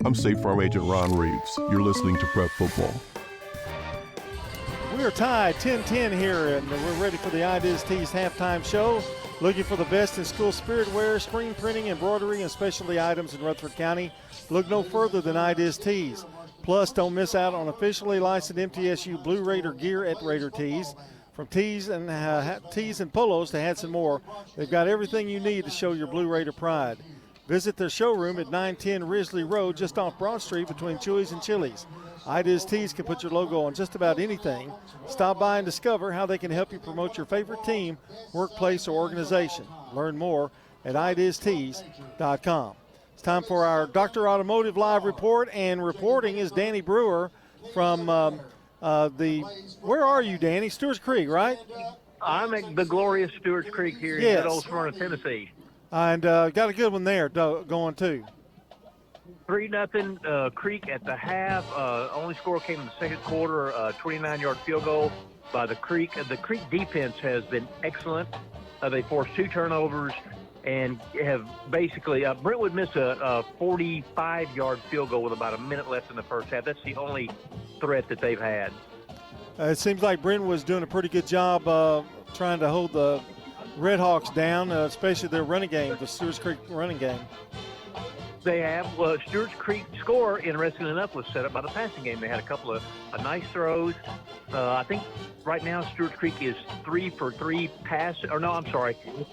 I'm State Farm Agent Ron Reeves. You're listening to Prep Football. We are tied 10-10 here, and we're ready for the Ideas Tees halftime show. Looking for the best in school spirit wear, screen printing, embroidery, and specialty items in Rutherford County? Look no further than Ideas Tees. Plus, don't miss out on officially licensed MTSU Blue Raider gear at Raider Tees. From tees and polos to hats and more, they've got everything you need to show your Blue Raider pride. Visit their showroom at 910 Risley Road, just off Broad Street between Chewy's and Chili's. Ideas Tees can put your logo on just about anything. Stop by and discover how they can help you promote your favorite team, workplace, or organization. Learn more at ideastees.com. It's time for our Dr. Automotive Live report, and reporting is Danny Brewer from where are you, Danny? Stewart's Creek, right? I'm at the glorious Stewart's Creek here in good old Smyrna, Tennessee. And got a good one there going too. 3-0 Creek at the half. Only score came in the second quarter, 29-yard field goal by the Creek. The Creek defense has been excellent. They forced 2 turnovers and have basically Brentwood missed a 45-yard field goal with about a minute left in the first half. That's the only threat that they've had. It seems like Brentwood was doing a pretty good job trying to hold the Redhawks down, especially their running game, the Stewart's Creek running game. They have. Stewart's Creek score, interestingly enough, was set up by the passing game. They had a couple of nice throws. I think right now Stewart's Creek is 3 for 3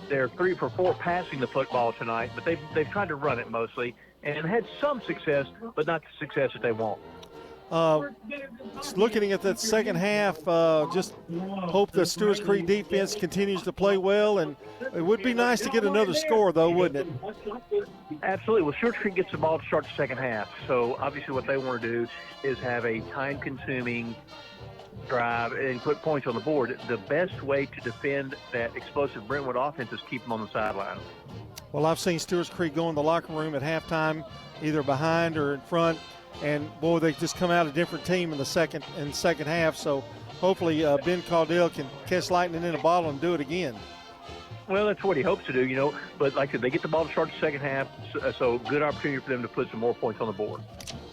they're 3 for 4 passing the football tonight, but they've tried to run it mostly and had some success, but not the success that they want. Looking at that second half, just hope the Stewart's Creek defense continues to play well, and it would be nice to get another score, though, wouldn't it? Absolutely. Well, Stewart's Creek gets the ball to start the second half, so obviously what they want to do is have a time-consuming drive and put points on the board. The best way to defend that explosive Brentwood offense is keep them on the sideline. Well, I've seen Stewart's Creek go in the locker room at halftime, either behind or in front, and boy, they just come out a different team in the second half. So hopefully Ben Caudill can catch lightning in a bottle and do it again. Well, that's what he hopes to do, But like I said, they get the ball to start the second half, so good opportunity for them to put some more points on the board.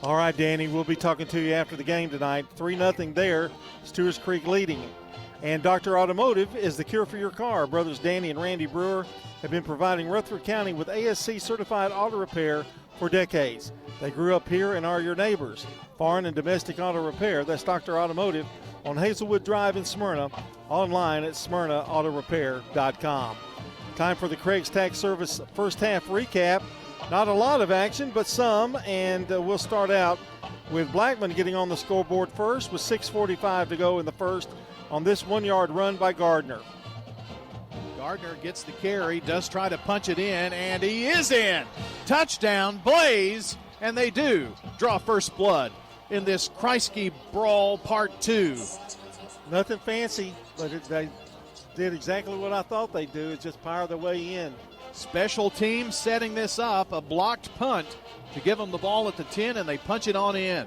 All right, Danny, we'll be talking to you after the game tonight. 3-0 there, Stewart's Creek leading. And Dr. Automotive is the cure for your car. Brothers Danny and Randy Brewer have been providing Rutherford County with ASC-certified auto repair for decades. They grew up here and are your neighbors. Foreign and domestic auto repair, that's Dr. Automotive on Hazelwood Drive in Smyrna, online at smyrnaautorepair.com. Time for the Craig's Tax Service first half recap. Not a lot of action, but some, and we'll start out with Blackman getting on the scoreboard first with 6:45 to go in the first on this 1-yard run by Gardner. Gardner gets the carry, does try to punch it in, and he is in. Touchdown, Blaze, and they do draw first blood in this Kreisky Brawl Part 2. Nothing fancy, but they did exactly what I thought they'd do, is just power their way in. Special teams setting this up, a blocked punt to give them the ball at the 10, and they punch it on in.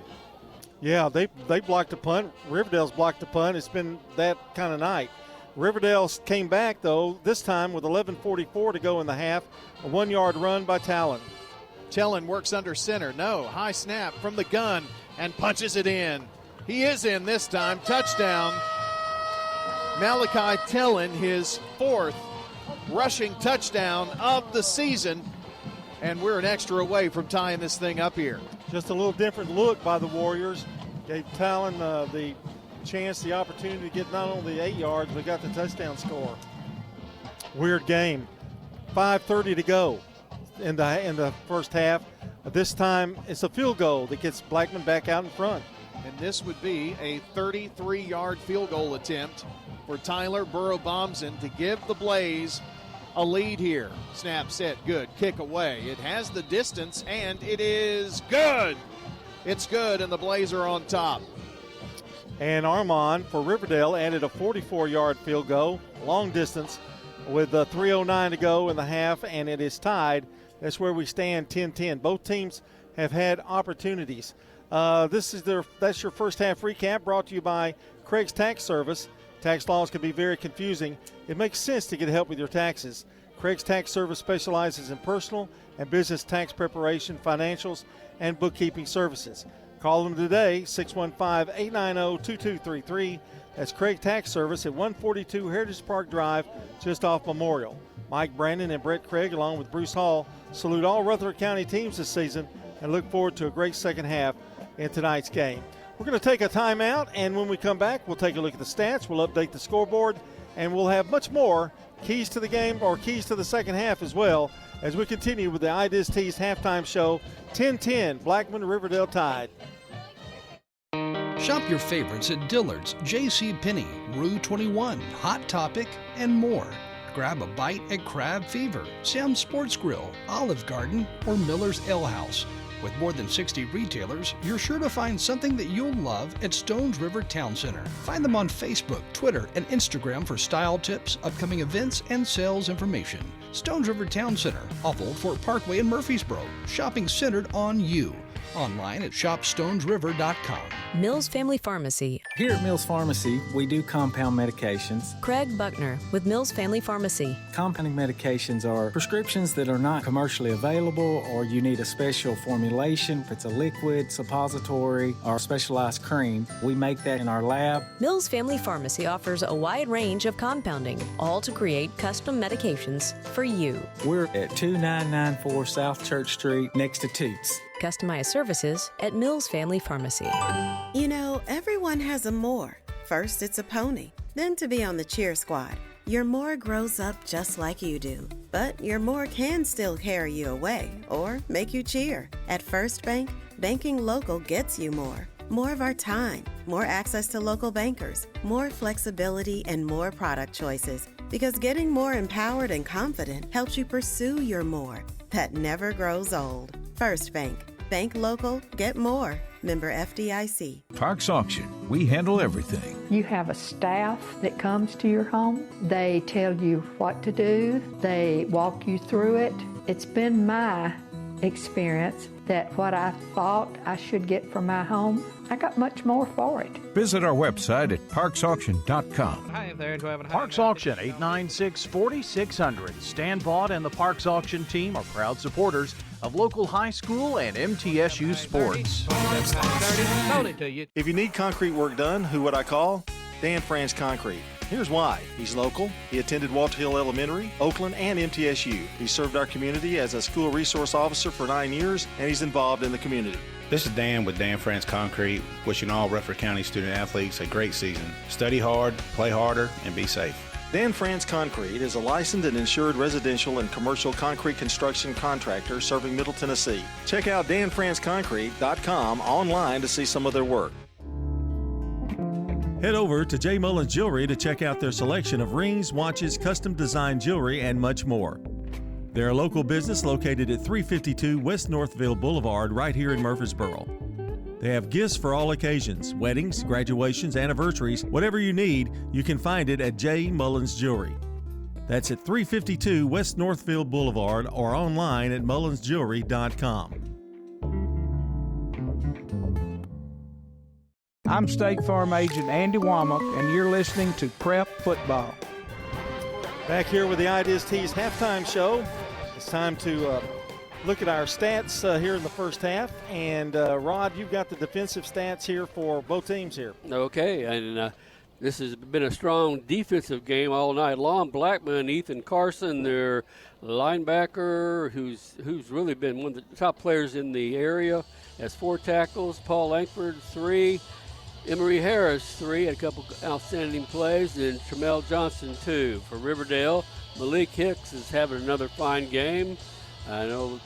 Yeah, they blocked the punt. Riverdale's blocked the punt. It's been that kind of night. Riverdale came back, though, this time with 11:44 to go in the half. A 1-yard run by Talon. Tellin works under center. No, high snap from the gun and punches it in. He is in this time. Touchdown. Malachi Tellin, his 4th rushing touchdown of the season. And we're an extra away from tying this thing up here. Just a little different look by the Warriors. Gave Talon the chance, the opportunity to get not only 8 yards, but got the touchdown score. Weird game. 5:30 to go in the first half. This time it's a field goal that gets Blackman back out in front. And this would be a 33-yard field goal attempt for Tyler Burrow-Bomson to give the Blaze a lead here. Snap, set, good, kick away. It has the distance, and it is good. It's good, and the Blaze are on top. And Armand for Riverdale added a 44-yard field goal, long distance, with 3:09 to go in the half, and it is tied. That's where we stand, 10-10. Both teams have had opportunities. That's your first half recap, brought to you by Craig's Tax Service. Tax laws can be very confusing. It makes sense to get help with your taxes. Craig's Tax Service specializes in personal and business tax preparation, financials, and bookkeeping services. Call them today, 615-890-2233. That's Craig Tax Service at 142 Heritage Park Drive, just off Memorial. Mike Brandon and Brett Craig, along with Bruce Hall, salute all Rutherford County teams this season and look forward to a great second half in tonight's game. We're going to take a timeout, and when we come back, we'll take a look at the stats, we'll update the scoreboard, and we'll have much more keys to the game or keys to the second half as well as we continue with the IDIS-T's halftime show, 10-10, Blackman Riverdale Tide. Shop your favorites at Dillard's, J.C. Penney, Rue 21, Hot Topic, and more. Grab a bite at Crab Fever, Sam's Sports Grill, Olive Garden, or Miller's Ale House. With more than 60 retailers, you're sure to find something that you'll love at Stones River Town Center. Find them on Facebook, Twitter, and Instagram for style tips, upcoming events, and sales information. Stones River Town Center, off Old Fort Parkway in Murfreesboro. Shopping centered on you. Online at shopstonesriver.com. Mills Family Pharmacy. Here at Mills Pharmacy, we do compound medications. Craig Buckner with Mills Family Pharmacy. Compounding medications are prescriptions that are not commercially available, or you need a special formulation. If it's a liquid, suppository, or specialized cream, we make that in our lab. Mills Family Pharmacy offers a wide range of compounding, all to create custom medications for you. We're at 2994 South Church Street, next to Toots. Customized services at Mills Family Pharmacy. You know, everyone has a more. First, it's a pony, then to be on the cheer squad. Your more grows up just like you do, but your more can still carry you away or make you cheer. At First Bank, banking local gets you more. More of our time, more access to local bankers, more flexibility, and more product choices. Because getting more empowered and confident helps you pursue your more. That never grows old. First Bank. Bank local, get more. Member FDIC. Parks Auction. We handle everything. You have a staff that comes to your home. They tell you what to do. They walk you through it. It's been my experience that what I thought I should get for my home, I got much more for it. Visit our website at parksauction.com. Hi there, Parks Auction, 896-4600. Stan Vaught and the Parks Auction team are proud supporters of local high school and MTSU sports. If you need concrete work done, who would I call? Dan France Concrete. Here's why. He's local. He attended Walter Hill Elementary, Oakland, and MTSU. He served our community as a school resource officer for 9 years, and he's involved in the community. This is Dan with Dan France Concrete, wishing all Rutherford County student athletes a great season. Study hard, play harder, and be safe. Dan France Concrete is a licensed and insured residential and commercial concrete construction contractor serving Middle Tennessee. Check out danfranceconcrete.com online to see some of their work. Head over to J. Mullins Jewelry to check out their selection of rings, watches, custom designed jewelry, and much more. They're a local business located at 352 West Northville Boulevard right here in Murfreesboro. They have gifts for all occasions, weddings, graduations, anniversaries, whatever you need, you can find it at J. Mullins Jewelry. That's at 352 West Northville Boulevard or online at mullinsjewelry.com. I'm State Farm Agent Andy Womack, and you're listening to Prep Football. Back here with the IDIS-T's halftime show. It's time to look at our stats here in the first half. And, Rod, you've got the defensive stats here for both teams here. Okay, and this has been a strong defensive game all night long. Blackman, Ethan Carson, their linebacker, who's really been one of the top players in the area, has 4 tackles. Paul Langford, 3. Emery Harris, 3, had a couple outstanding plays, and Tramel Johnson, 2. For Riverdale, Malik Hicks is having another fine game. I know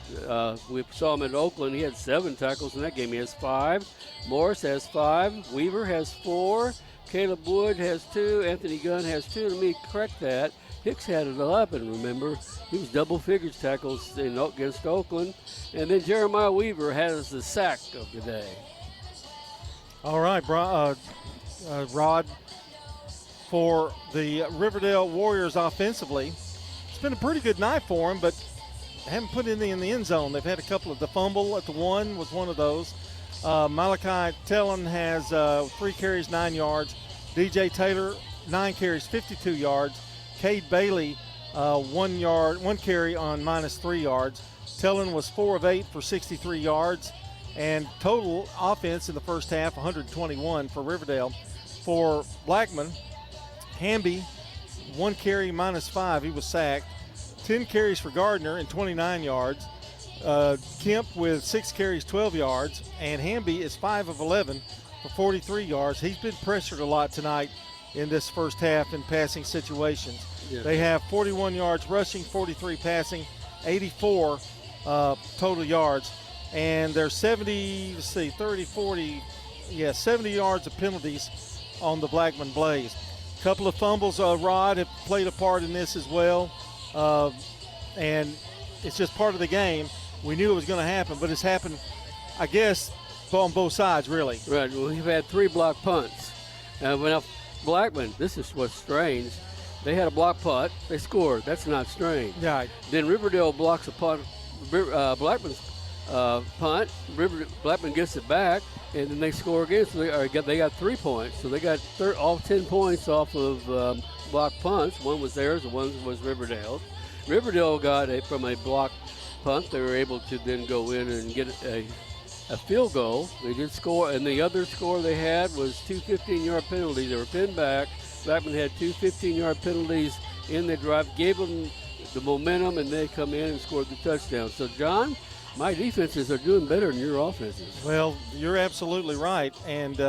we saw him at Oakland. He had 7 tackles in that game. He has 5. Morris has 5. Weaver has 4. Caleb Wood has 2. Anthony Gunn has 2. Let me correct that. Hicks had 11, remember. He was double figures tackles against Oakland. And then Jeremiah Weaver has the sack of the day. All right, Rod, for the Riverdale Warriors offensively, it's been a pretty good night for them, but haven't put anything in the end zone. They've had a couple of the fumble at the 1 was one of those. Malachi Tellin has 3 carries, 9 yards. DJ Taylor, 9 carries, 52 yards. Cade Bailey 1 carry on -3 yards. Tellin was 4 of 8 for 63 yards. And total offense in the first half, 121 for Riverdale. For Blackman, Hamby, 1 carry -5. He was sacked. 10 carries for Gardner and 29 yards. Kemp with 6 carries, 12 yards. And Hamby is 5 of 11 for 43 yards. He's been pressured a lot tonight in this first half in passing situations. Yeah. They have 41 yards rushing, 43 passing, 84 total yards. And there's 70 yards of penalties on the Blackman Blaze. A couple of fumbles, Rod, have played a part in this as well. And it's just part of the game. We knew it was going to happen, but it's happened, I guess, on both sides, really. Right. Well, we've had 3 block punts. When Blackman, this is what's strange. They had a block punt. They scored. That's not strange. Right. Then Riverdale blocks a punt. Blackman's punt. Blackman gets it back, and then they score again. So they got 3 points. So they got all 10 points off of block punts. One was theirs, and one was Riverdale's. Riverdale got from a block punt. They were able to then go in and get a field goal. They did score, and the other score they had was 2 15-yard penalties. They were pinned back. Blackman had 2 15-yard penalties in the drive, gave them the momentum, and they come in and scored the touchdown. So, John, my defenses are doing better than your offenses. Well, you're absolutely right. And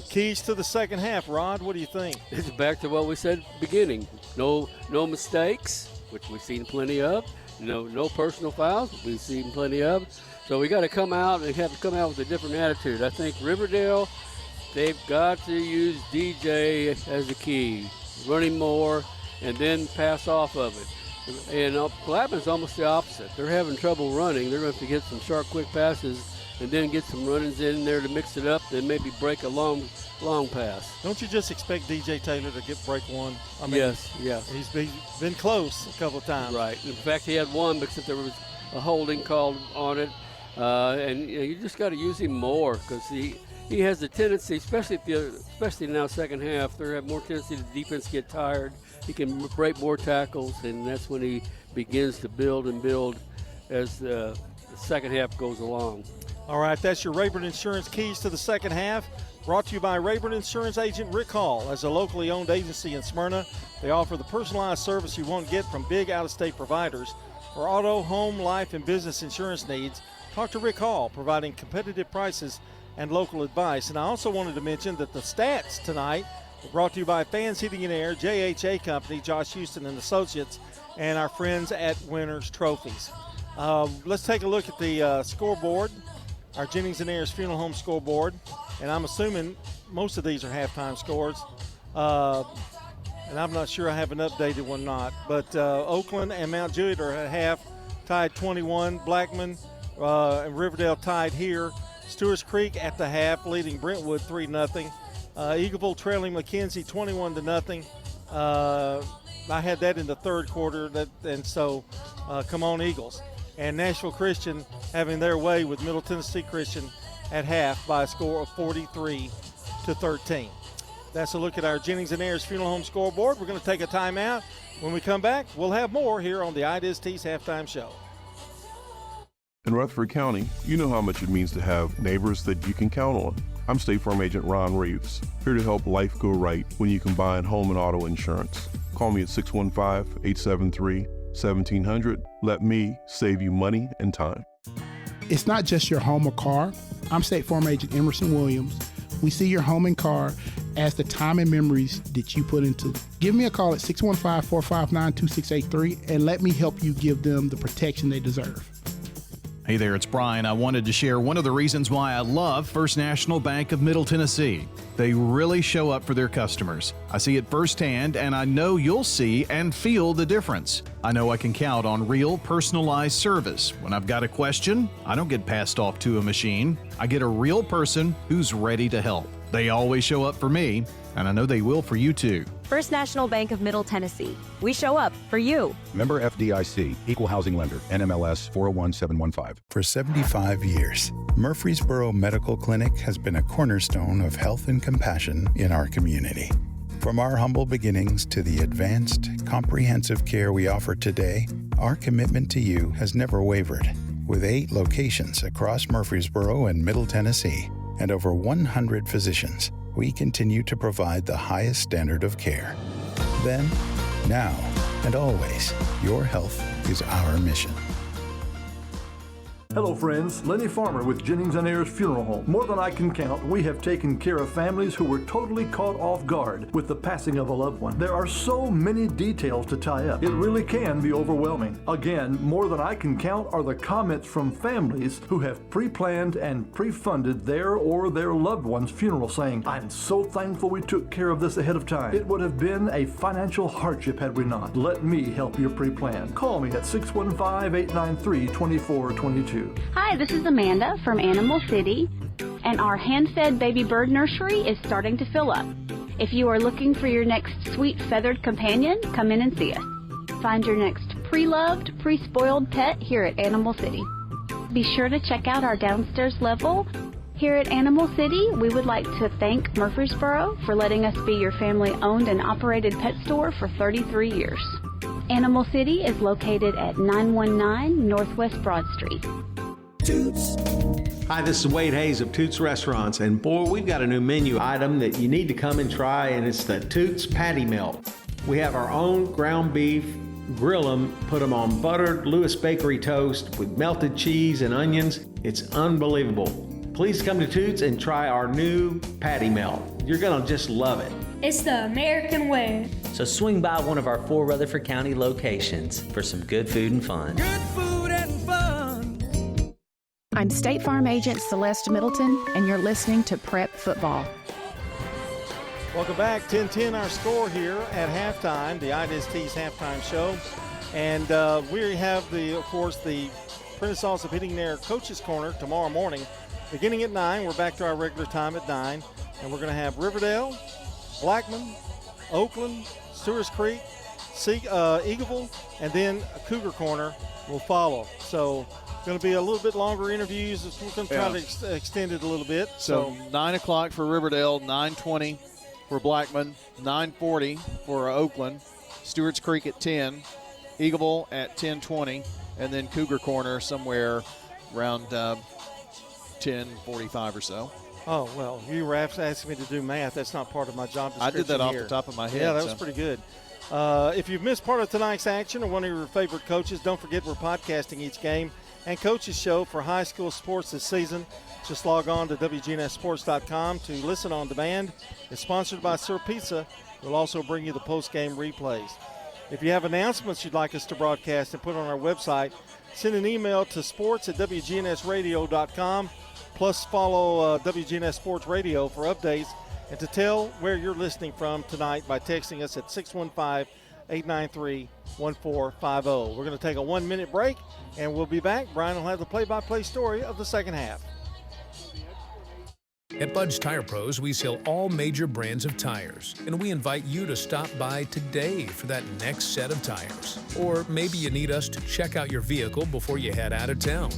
keys to the second half, Rod, what do you think? It's back to what we said at the beginning. No mistakes, which we've seen plenty of. No personal fouls, which we've seen plenty of. So we got to come out with a different attitude. I think Riverdale, they've got to use DJ as the key, running more, and then pass off of it. And Blackman's almost the opposite. They're having trouble running. They're going to have to get some sharp, quick passes and then get some run-ins in there to mix it up, then maybe break a long pass. Don't you just expect DJ Taylor to break one? I mean, yes. He's been close a couple of times. Right. In fact, he had one because there was a holding called on it. And you just got to use him more because he has the tendency, especially now second half, they have more tendency to defense get tired. He can break more tackles, and that's when he begins to build as the second half goes along. All right, that's your Rayburn Insurance keys to the second half. Brought to you by Rayburn Insurance agent Rick Hall. As a locally owned agency in Smyrna, they offer the personalized service you won't get from big out-of-state providers. For auto, home, life, and business insurance needs, talk to Rick Hall, providing competitive prices and local advice. And I also wanted to mention that the stats tonight were brought to you by Fans Heating and Air, JHA Company, Josh Houston and Associates, and our friends at Winners Trophies. Let's take a look at the scoreboard, our Jennings and Ayers Funeral Home scoreboard. And I'm assuming most of these are halftime scores. And I'm not sure I have an updated one or not. But Oakland and Mount Juliet are at half, tied 21. Blackman and Riverdale tied here. Stewart's Creek at the half, leading Brentwood 3-0. Eagleville trailing McKenzie 21-0. I had that in the third quarter, and so come on Eagles. And Nashville Christian having their way with Middle Tennessee Christian at half by a score of 43-13. That's a look at our Jennings and Ayers Funeral Home scoreboard. We're going to take a timeout. When we come back, we'll have more here on the IDIS-T's Halftime Show. In Rutherford County, you know how much it means to have neighbors that you can count on. I'm State Farm Agent Ron Reeves, here to help life go right when you combine home and auto insurance. Call me at 615-873-1700. Let me save you money and time. It's not just your home or car. I'm State Farm Agent Emerson Williams. We see your home and car as the time and memories that you put into it. Give me a call at 615-459-2683 and let me help you give them the protection they deserve. Hey there, it's Brian. I wanted to share one of the reasons why I love First National Bank of Middle Tennessee. They really show up for their customers. I see it firsthand, and I know you'll see and feel the difference. I know I can count on real, personalized service. When I've got a question, I don't get passed off to a machine. I get a real person who's ready to help. They always show up for me, and I know they will for you too. First National Bank of Middle Tennessee. We show up for you. Member FDIC, Equal Housing Lender, NMLS 401715. For 75 years, Murfreesboro Medical Clinic has been a cornerstone of health and compassion in our community. For From our humble beginnings to the advanced, comprehensive care we offer today, our commitment to you has never wavered. With 8 locations across Murfreesboro and Middle Tennessee and over 100 physicians, we continue to provide the highest standard of care. Then, now, and always, your health is our mission. Hello friends, Lenny Farmer with Jennings & Ayers Funeral Home. More than I can count, we have taken care of families who were totally caught off guard with the passing of a loved one. There are so many details to tie up. It really can be overwhelming. Again, more than I can count are the comments from families who have pre-planned and pre-funded their or their loved one's funeral saying, "I'm so thankful we took care of this ahead of time. It would have been a financial hardship had we not. Let me help you pre-plan." Call me at 615-893-2422. Hi, this is Amanda from Animal City, and our hand-fed baby bird nursery is starting to fill up. If you are looking for your next sweet feathered companion, come in and see us. Find your next pre-loved, pre-spoiled pet here at Animal City. Be sure to check out our downstairs level. Here at Animal City, we would like to thank Murfreesboro for letting us be your family-owned and operated pet store for 33 years. Animal City is located at 919 Northwest Broad Street. Toots. Hi, this is Wade Hayes of Toots Restaurants, and boy, we've got a new menu item that you need to come and try, and it's the Toots Patty Melt. We have our own ground beef, grill them, put them on buttered Lewis Bakery toast with melted cheese and onions. It's unbelievable. Please come to Toots and try our new Patty Melt. You're gonna just love it. It's the American way. So swing by one of our 4 Rutherford County locations for some good food and fun. Good food and fun. I'm State Farm Agent Celeste Middleton, and you're listening to Prep Football. Welcome back. 10-10 our score here at halftime, the IDST's halftime show. And we have, of course, the Prentice also hitting their Coach's Corner tomorrow morning. Beginning at 9, we're back to our regular time at 9. And we're going to have Riverdale, Blackman, Oakland, Stewart's Creek, Eagleville, and then a Cougar Corner will follow. So going to be a little bit longer interviews. We're going to try to extend it a little bit. So 9 o'clock for Riverdale, 9:20 for Blackman, 9:40 for Oakland, Stewart's Creek at 10, Eagleville at 10:20, and then Cougar Corner somewhere around 10:45 or so. Oh, well, you were asking me to do math. That's not part of my job description. I did that off here. the top of my head. Yeah, that was pretty good. If you've missed part of tonight's action or one of your favorite coaches, don't forget we're podcasting each game and coaches show for high school sports this season. Just log on to WGNSSports.com to listen on demand. It's sponsored by Sir Pizza. We'll also bring you the post-game replays. If you have announcements you'd like us to broadcast and put on our website, send an email to sports@WGNSradio.com. Plus, follow WGNS Sports Radio for updates and to tell where you're listening from tonight by texting us at 615-893-1450. We're going to take a 1-minute break, and we'll be back. Brian will have the play-by-play story of the second half. At Bud's Tire Pros, we sell all major brands of tires, and we invite you to stop by today for that next set of tires. Or maybe you need us to check out your vehicle before you head out of town.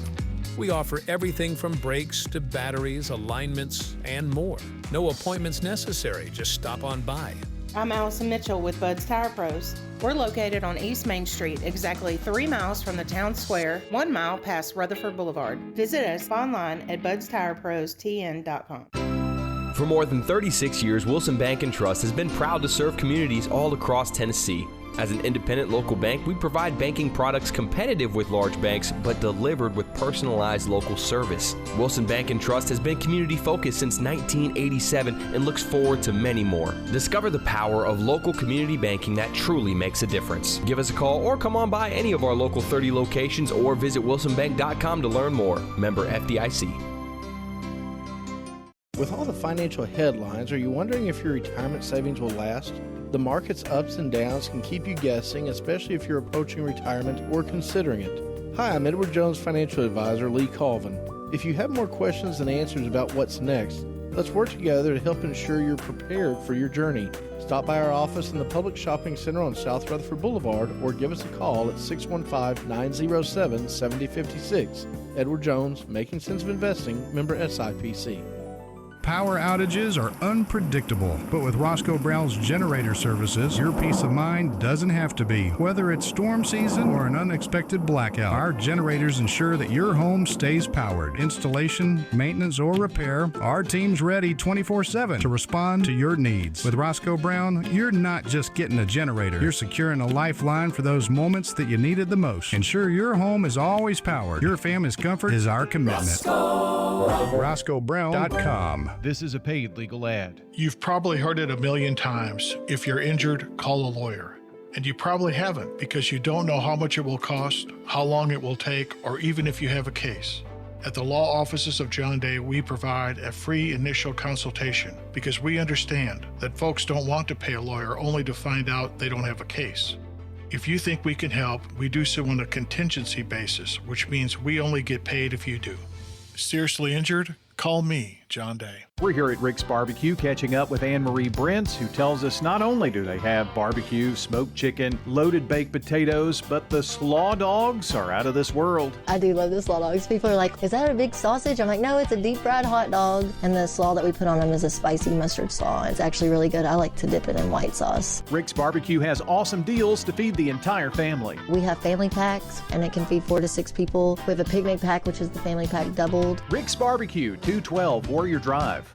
We offer everything from brakes to batteries, alignments, and more. No appointments necessary, just stop on by. I'm Allison Mitchell with Bud's Tire Pros. We're located on East Main Street, exactly 3 miles from the town square, 1 mile past Rutherford Boulevard. Visit us online at budstirepros.tn.com. For more than 36 years, Wilson Bank & Trust has been proud to serve communities all across Tennessee. As an independent local bank, we provide banking products competitive with large banks, but delivered with personalized local service. Wilson Bank & Trust has been community-focused since 1987 and looks forward to many more. Discover the power of local community banking that truly makes a difference. Give us a call or come on by any of our local 30 locations or visit wilsonbank.com to learn more. Member FDIC. With all the financial headlines, are you wondering if your retirement savings will last? The market's ups and downs can keep you guessing, especially if you're approaching retirement or considering it. Hi, I'm Edward Jones Financial Advisor Lee Colvin. If you have more questions than answers about what's next, let's work together to help ensure you're prepared for your journey. Stop by our office in the Public Shopping Center on South Rutherford Boulevard or give us a call at 615-907-7056. Edward Jones, Making Sense of Investing, member SIPC. Power outages are unpredictable, but with Roscoe Brown's generator services, your peace of mind doesn't have to be. Whether it's storm season or an unexpected blackout, our generators ensure that your home stays powered. Installation, maintenance, or repair, our team's ready 24/7 to respond to your needs. With Roscoe Brown, you're not just getting a generator, you're securing a lifeline for those moments that you needed the most. Ensure your home is always powered. Your family's comfort is our commitment. RoscoeBrown.com. This is a paid legal ad. You've probably heard it a million times. If you're injured, call a lawyer. And you probably haven't because you don't know how much it will cost, how long it will take, or even if you have a case. At the law offices of John Day, we provide a free initial consultation because we understand that folks don't want to pay a lawyer only to find out they don't have a case. If you think we can help, we do so on a contingency basis, which means we only get paid if you do. Seriously injured? Call me, John Day. We're here at Rick's Barbecue catching up with Anne-Marie Brents, who tells us not only do they have barbecue, smoked chicken, loaded baked potatoes, but the slaw dogs are out of this world. I do love the slaw dogs. People are like, is that a big sausage? I'm like, no, it's a deep fried hot dog. And the slaw that we put on them is a spicy mustard slaw. It's actually really good. I like to dip it in white sauce. Rick's Barbecue has awesome deals to feed the entire family. We have family packs, and it can feed 4 to 6 people. We have a picnic pack, which is the family pack doubled. Rick's Barbecue, 212 Warrior Drive.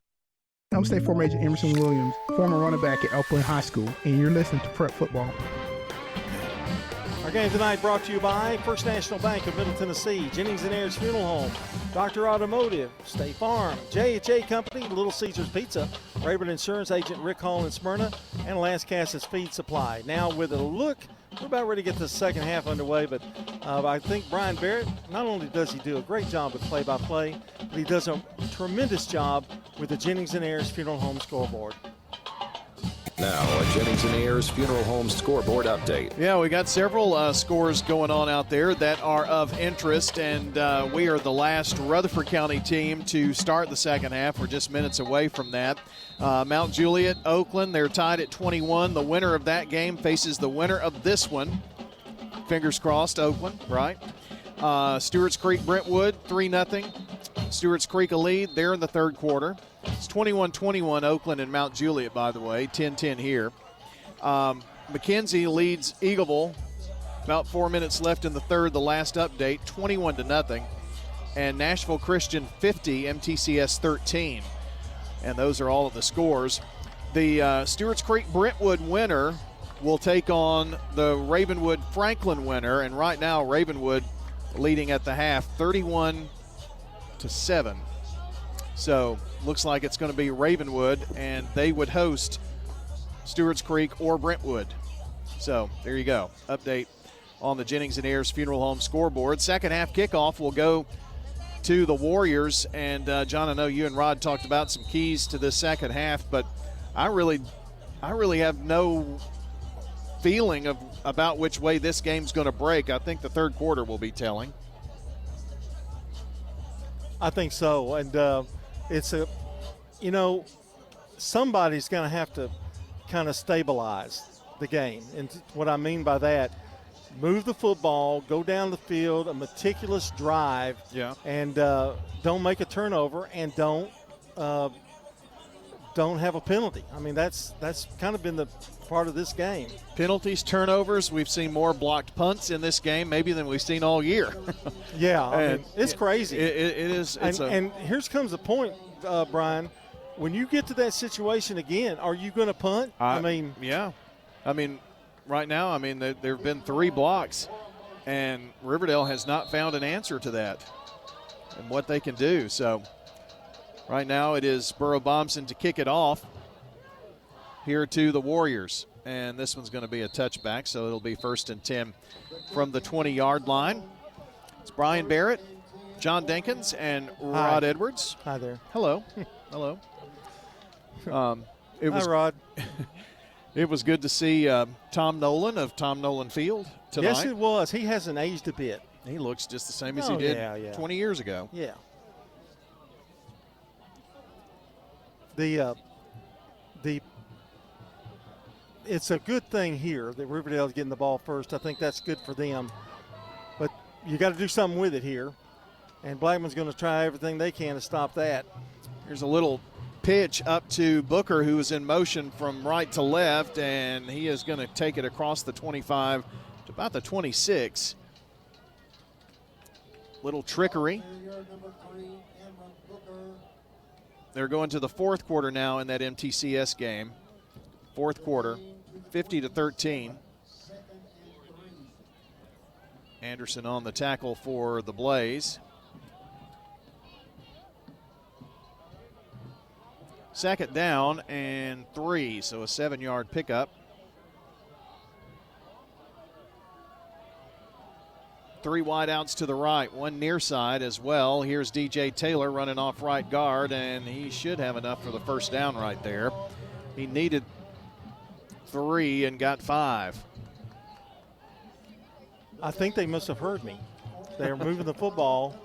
I'm State Farm Agent Emerson Williams, former running back at Elkwood High School, and you're listening to Prep Football. Our game tonight brought to you by First National Bank of Middle Tennessee, Jennings & Ayers Funeral Home, Dr. Automotive, State Farm, J.H.A. Company, Little Caesars Pizza, Rayburn Insurance Agent Rick Hall in Smyrna, and Last Cass's Feed Supply. Now with a look, we're about ready to get the second half underway, but I think Brian Barrett, not only does he do a great job with play-by-play, but he does a tremendous job with the Jennings & Ayers Funeral Home scoreboard. Now, a Jennings & Ayers Funeral Home scoreboard update. Yeah, we got several scores going on out there that are of interest, and we are the last Rutherford County team to start the second half. We're just minutes away from that. Mount Juliet, Oakland, they're tied at 21. The winner of that game faces the winner of this one. Fingers crossed, Oakland, right? Stewart's Creek, Brentwood, 3-0. Stewart's Creek a lead there in the third quarter. It's 21-21 Oakland and Mount Juliet, by the way, 10-10 here. McKenzie leads Eagleville. About 4 minutes left in the third, the last update, 21-0. And Nashville Christian 50, MTCS 13. And those are all of the scores. The Stewart's Creek Brentwood winner will take on the Ravenwood Franklin winner. And right now, Ravenwood leading at the half, 31-7. So looks like it's going to be Ravenwood, and they would host Stewart's Creek or Brentwood. So there you go. Update on the Jennings & Ayers Funeral Home scoreboard. Second half kickoff will go to the Warriors. And, John, I know you and Rod talked about some keys to this second half, but I really have no feeling about which way this game's going to break. I think the third quarter will be telling. I think so. And it's somebody's going to have to kind of stabilize the game. And what I mean by that, move the football, go down the field, a meticulous drive, and don't make a turnover, and don't have a penalty. I mean, that's kind of been the part of this game. Penalties, turnovers. We've seen more blocked punts in this game maybe than we've seen all year. Yeah, I mean, it's crazy. It is. And here comes the point, Brian. When you get to that situation again, are you going to punt? Yeah. I mean, right now, there have been 3 blocks, and Riverdale has not found an answer to that and what they can do. So right now it is Burrow Bompson to kick it off here to the Warriors. And this one's going to be a touchback, so it'll be 1st and 10 from the 20-yard line. It's Brian Barrett, John Dinkins, and Rod Edwards. Hi there. Hello. Hello. Hi, Rod. It was good to see Tom Nolan of Tom Nolan Field tonight. Yes, it was. He hasn't aged a bit. He looks just the same as he did 20 years ago. Yeah. It's a good thing here that Riverdale's getting the ball first. I think that's good for them. But you got to do something with it here. And Blackman's going to try everything they can to stop that. Here's a little pitch up to Booker, who is in motion from right to left, and he is going to take it across the 25 to about the 26. Little trickery. They're going to the fourth quarter now in that MTCS game. Fourth quarter, 50-13. Anderson on the tackle for the Blaze. Second down and 3, so a 7-yard pickup. 3 wideouts to the right, 1 near side as well. Here's DJ Taylor running off right guard, and he should have enough for the first down right there. He needed 3 and got 5. I think they must have heard me. They were moving the football.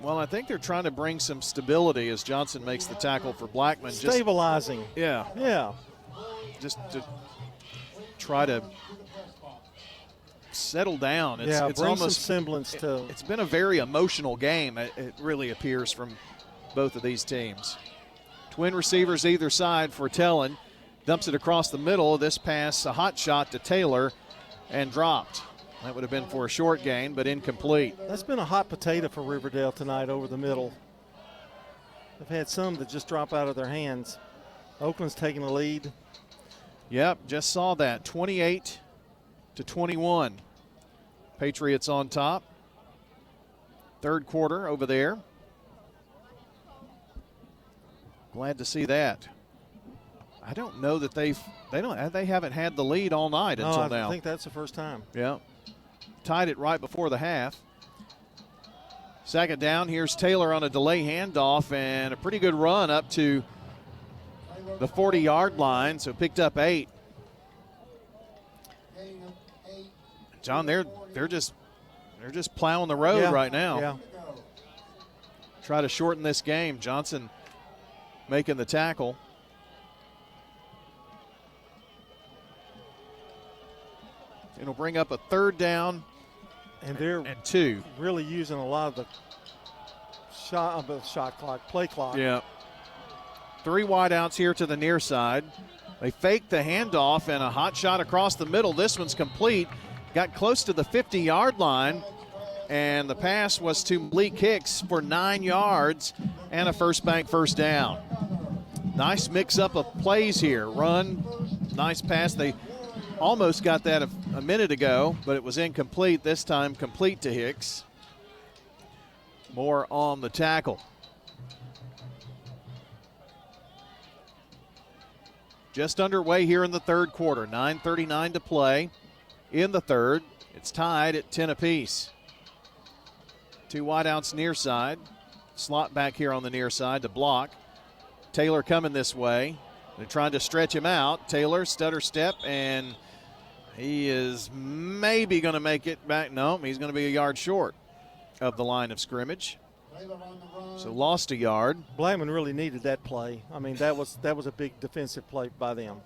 Well, I think they're trying to bring some stability as Johnson makes the tackle for Blackman. Stabilizing. Yeah. Just to try to settle down. It's bring almost some semblance to. It's been a very emotional game. It really appears from both of these teams. Twin receivers either side for Tellin. Dumps it across the middle. This pass, a hot shot to Taylor, and dropped. That would have been for a short gain, but incomplete. That's been a hot potato for Riverdale tonight over the middle. They've had some that just drop out of their hands. Oakland's taking the lead. Yep, just saw that. 28-21. Patriots on top. Third quarter over there. Glad to see that. I don't know that they haven't had the lead all night until now. I think that's the first time. Yeah. Tied it right before the half. Second down, here's Taylor on a delay handoff and a pretty good run up to the 40-yard line, so picked up 8. John, they're just plowing the road right now. Yeah. Try to shorten this game. Johnson making the tackle. It'll bring up a third down and 2. Really using a lot of the shot clock, play clock. Yeah. 3 wideouts here to the near side. They fake the handoff and a hot shot across the middle. This one's complete. Got close to the 50-yard line, and the pass was to Malik Hicks for 9 yards and a First Bank first down. Nice mix-up of plays here. Run, nice pass. They almost got that a minute ago, but it was incomplete. This time complete to Hicks. More on the tackle. Just underway here in the third quarter. 9:39 to play in the third. It's tied at 10 apiece. 2 wideouts near side. Slot back here on the near side to block. Taylor coming this way. They're trying to stretch him out. Taylor, stutter step, and he is maybe going to make it back. No, he's going to be a yard short of the line of scrimmage. So lost a yard. Blackman really needed that play. I mean, that was a big defensive play by them.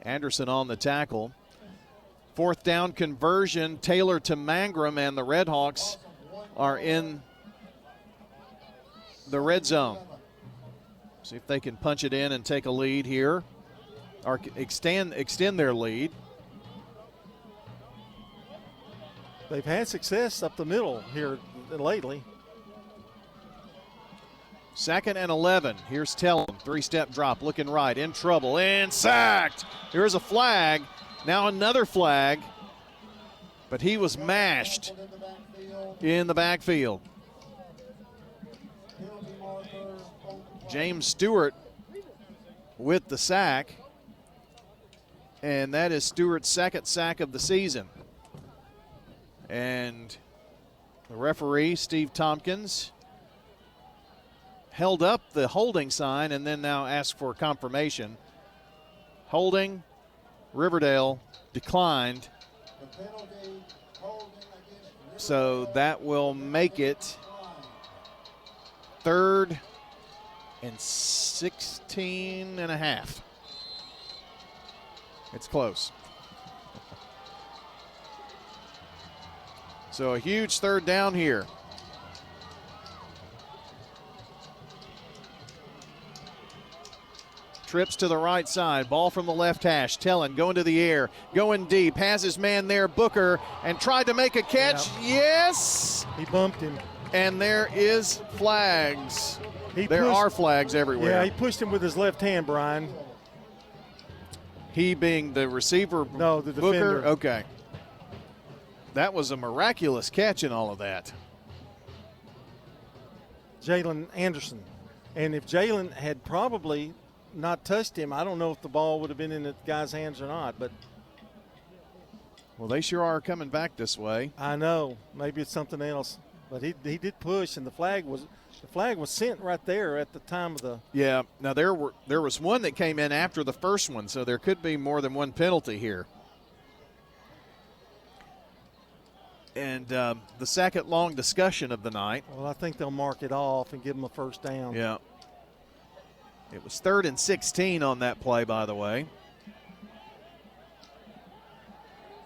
Anderson on the tackle. Fourth down conversion, Taylor to Mangrum, and the Redhawks are in the red zone. See if they can punch it in and take a lead here, or extend their lead. They've had success up the middle here lately. 2nd and 11. Here's Tellin. 3-step drop, looking right, in trouble, and sacked. Here's a flag. Now another flag, but he was mashed in the backfield. James Stewart with the sack, and that is Stewart's second sack of the season. And the referee, Steve Tompkins, held up the holding sign and then now asked for confirmation. Holding, Riverdale declined. So that will make it 3rd and 16 and a half. It's close. So a huge third down here. Trips to the right side. Ball from the left hash. Tellin going to the air. Going deep. Has his man there, Booker, and tried to make a catch. Yep. Yes! He bumped him. And there is flags. There are flags everywhere. Yeah, he pushed him with his left hand, Brian. He being the receiver? No, the defender. Booker? Okay. That was a miraculous catch in all of that. Jalen Anderson. And if Jalen had probably not touched him, I don't know if the ball would have been in the guy's hands or not. But well, they sure are coming back this way. I know. Maybe it's something else. But he did push, and the flag was sent right there at the time of the. Yeah. Now there was one that came in after the first one, so there could be more than one penalty here. And the second long discussion of the night. Well, I think they'll mark it off and give them a first down. Yeah. It was 3rd and 16 on that play, by the way.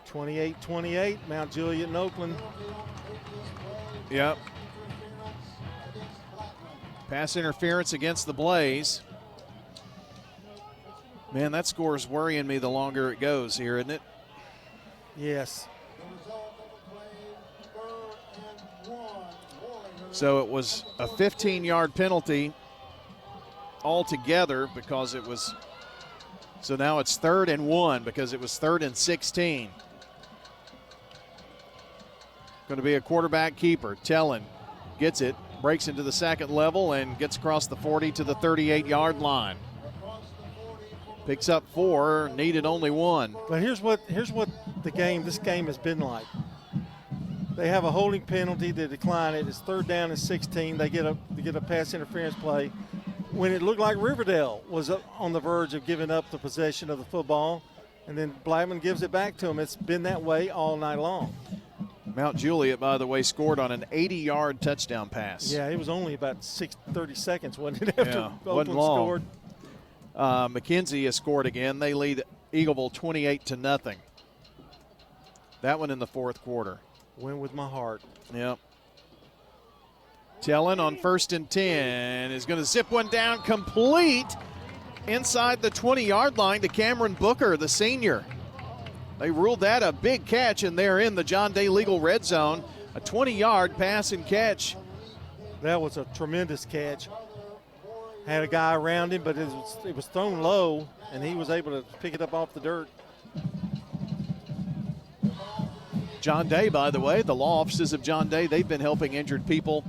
28-28, Mount Juliet and Oakland. Yep. Pass interference against the Blaze. Man, that score is worrying me the longer it goes here, isn't it? Yes. So it was a 15-yard penalty altogether because it was – so now it's 3rd and 1 because it was 3rd and 16. Going to be a quarterback keeper. Tellin gets it, breaks into the second level, and gets across the 40 to the 38-yard line. Picks up 4, needed only 1. But here's what this game has been like. They have a holding penalty. They decline it. It's 3rd down and 16. They get a pass interference play. When it looked like Riverdale was on the verge of giving up the possession of the football, and then Blackman gives it back to them. It's been that way all night long. Mount Juliet, by the way, scored on an 80-yard touchdown pass. Yeah, it was only about 30 seconds, wasn't it, after Oakland long. scored? McKenzie has scored again. They lead Eagleville 28-0. That one in the fourth quarter. Went with my heart. Yep. Tellin on 1st and 10 is going to zip one down complete inside the 20-yard line to Cameron Booker, the senior. They ruled that a big catch, and they're in the John Day Legal red zone. A 20-yard pass and catch. That was a tremendous catch. Had a guy around him, but it was thrown low, and he was able to pick it up off the dirt. John Day, by the way, the law offices of John Day, they've been helping injured people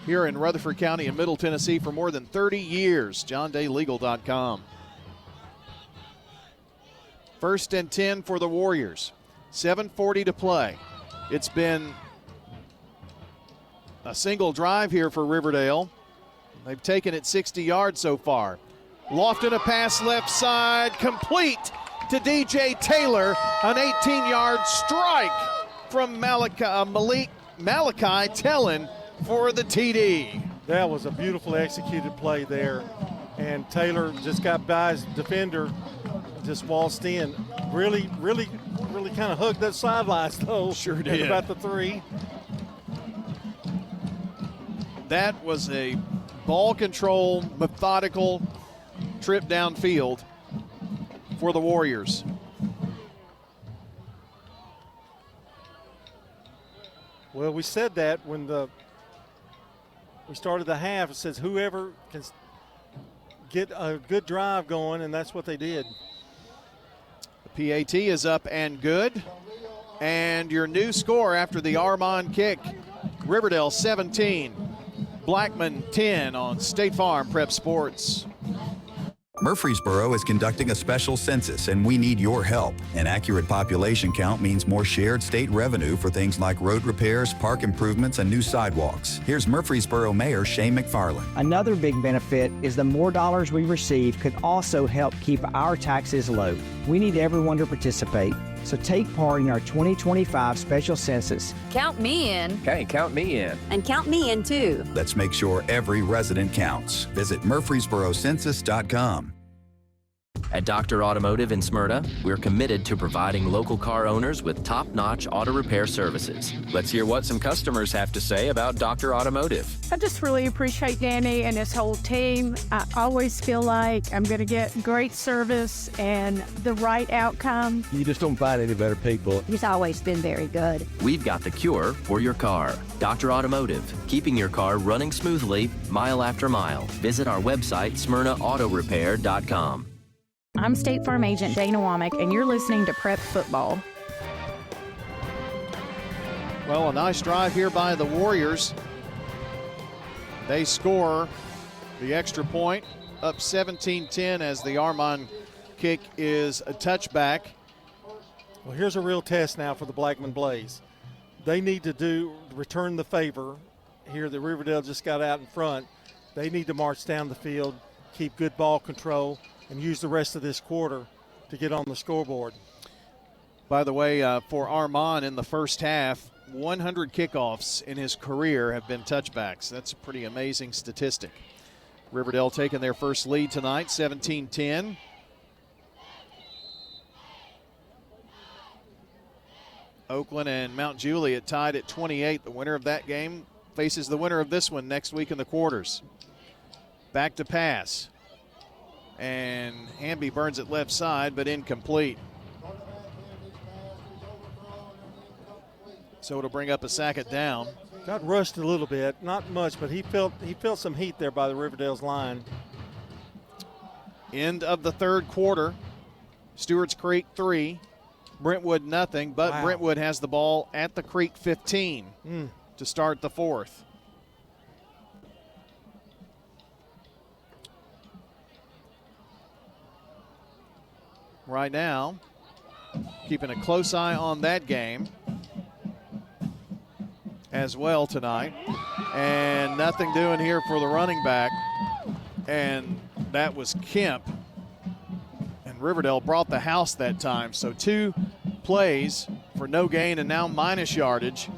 here in Rutherford County and Middle Tennessee for more than 30 years. JohnDayLegal.com. 1st and 10 for the Warriors. 7:40 to play. It's been a single drive here for Riverdale. They've taken it 60 yards so far. Lofted a pass left side, complete to DJ Taylor, an 18-yard strike from Malachi Tellin for the TD. That was a beautiful executed play there, and Taylor just got by his defender, just waltzed in. Really kind of hugged those sidelines, though. Sure did. At about the 3. That was a ball control, methodical trip downfield for the Warriors. Well, we said that when we started the half. It says whoever can get a good drive going, and that's what they did. The PAT is up and good. And your new score after the Armand kick, Riverdale 17, Blackman 10 on State Farm Prep Sports. Murfreesboro is conducting a special census, and we need your help. An accurate population count means more shared state revenue for things like road repairs, park improvements, and new sidewalks. Here's Murfreesboro Mayor Shane McFarland. Another big benefit is the more dollars we receive could also help keep our taxes low. We need everyone to participate, so take part in our 2025 special census. Count me in. Okay, count me in. And count me in too. Let's make sure every resident counts. Visit MurfreesboroCensus.com. At Dr. Automotive in Smyrna, we're committed to providing local car owners with top-notch auto repair services. Let's hear what some customers have to say about Dr. Automotive. I just really appreciate Danny and his whole team. I always feel like I'm going to get great service and the right outcome. You just don't find any better people. He's always been very good. We've got the cure for your car. Dr. Automotive, keeping your car running smoothly mile after mile. Visit our website, SmyrnaAutoRepair.com. I'm State Farm Agent Dana Womack, and you're listening to Prep Football. Well, a nice drive here by the Warriors. They score the extra point, up 17-10 as the Armand kick is a touchback. Well, here's a real test now for the Blackman Blaze. They need to return the favor here that Riverdale just got out in front. They need to march down the field, keep good ball control, and use the rest of this quarter to get on the scoreboard. By the way, for Armand in the first half, 100 kickoffs in his career have been touchbacks. That's a pretty amazing statistic. Riverdale taking their first lead tonight, 17-10. Oakland and Mount Juliet tied at 28. The winner of that game faces the winner of this one next week in the quarters. Back to pass. And Hamby burns it left side, but incomplete. So it'll bring up a second down. Got rushed a little bit, not much, but he felt some heat there by the Riverdale's line. End of the third quarter. Stewart's Creek 3, Brentwood nothing, but wow. Brentwood has the ball at the Creek 15 to start the fourth. Right now, keeping a close eye on that game as well tonight. And nothing doing here for the running back. And that was Kemp. And Riverdale brought the house that time. So 2 plays for no gain and now minus yardage.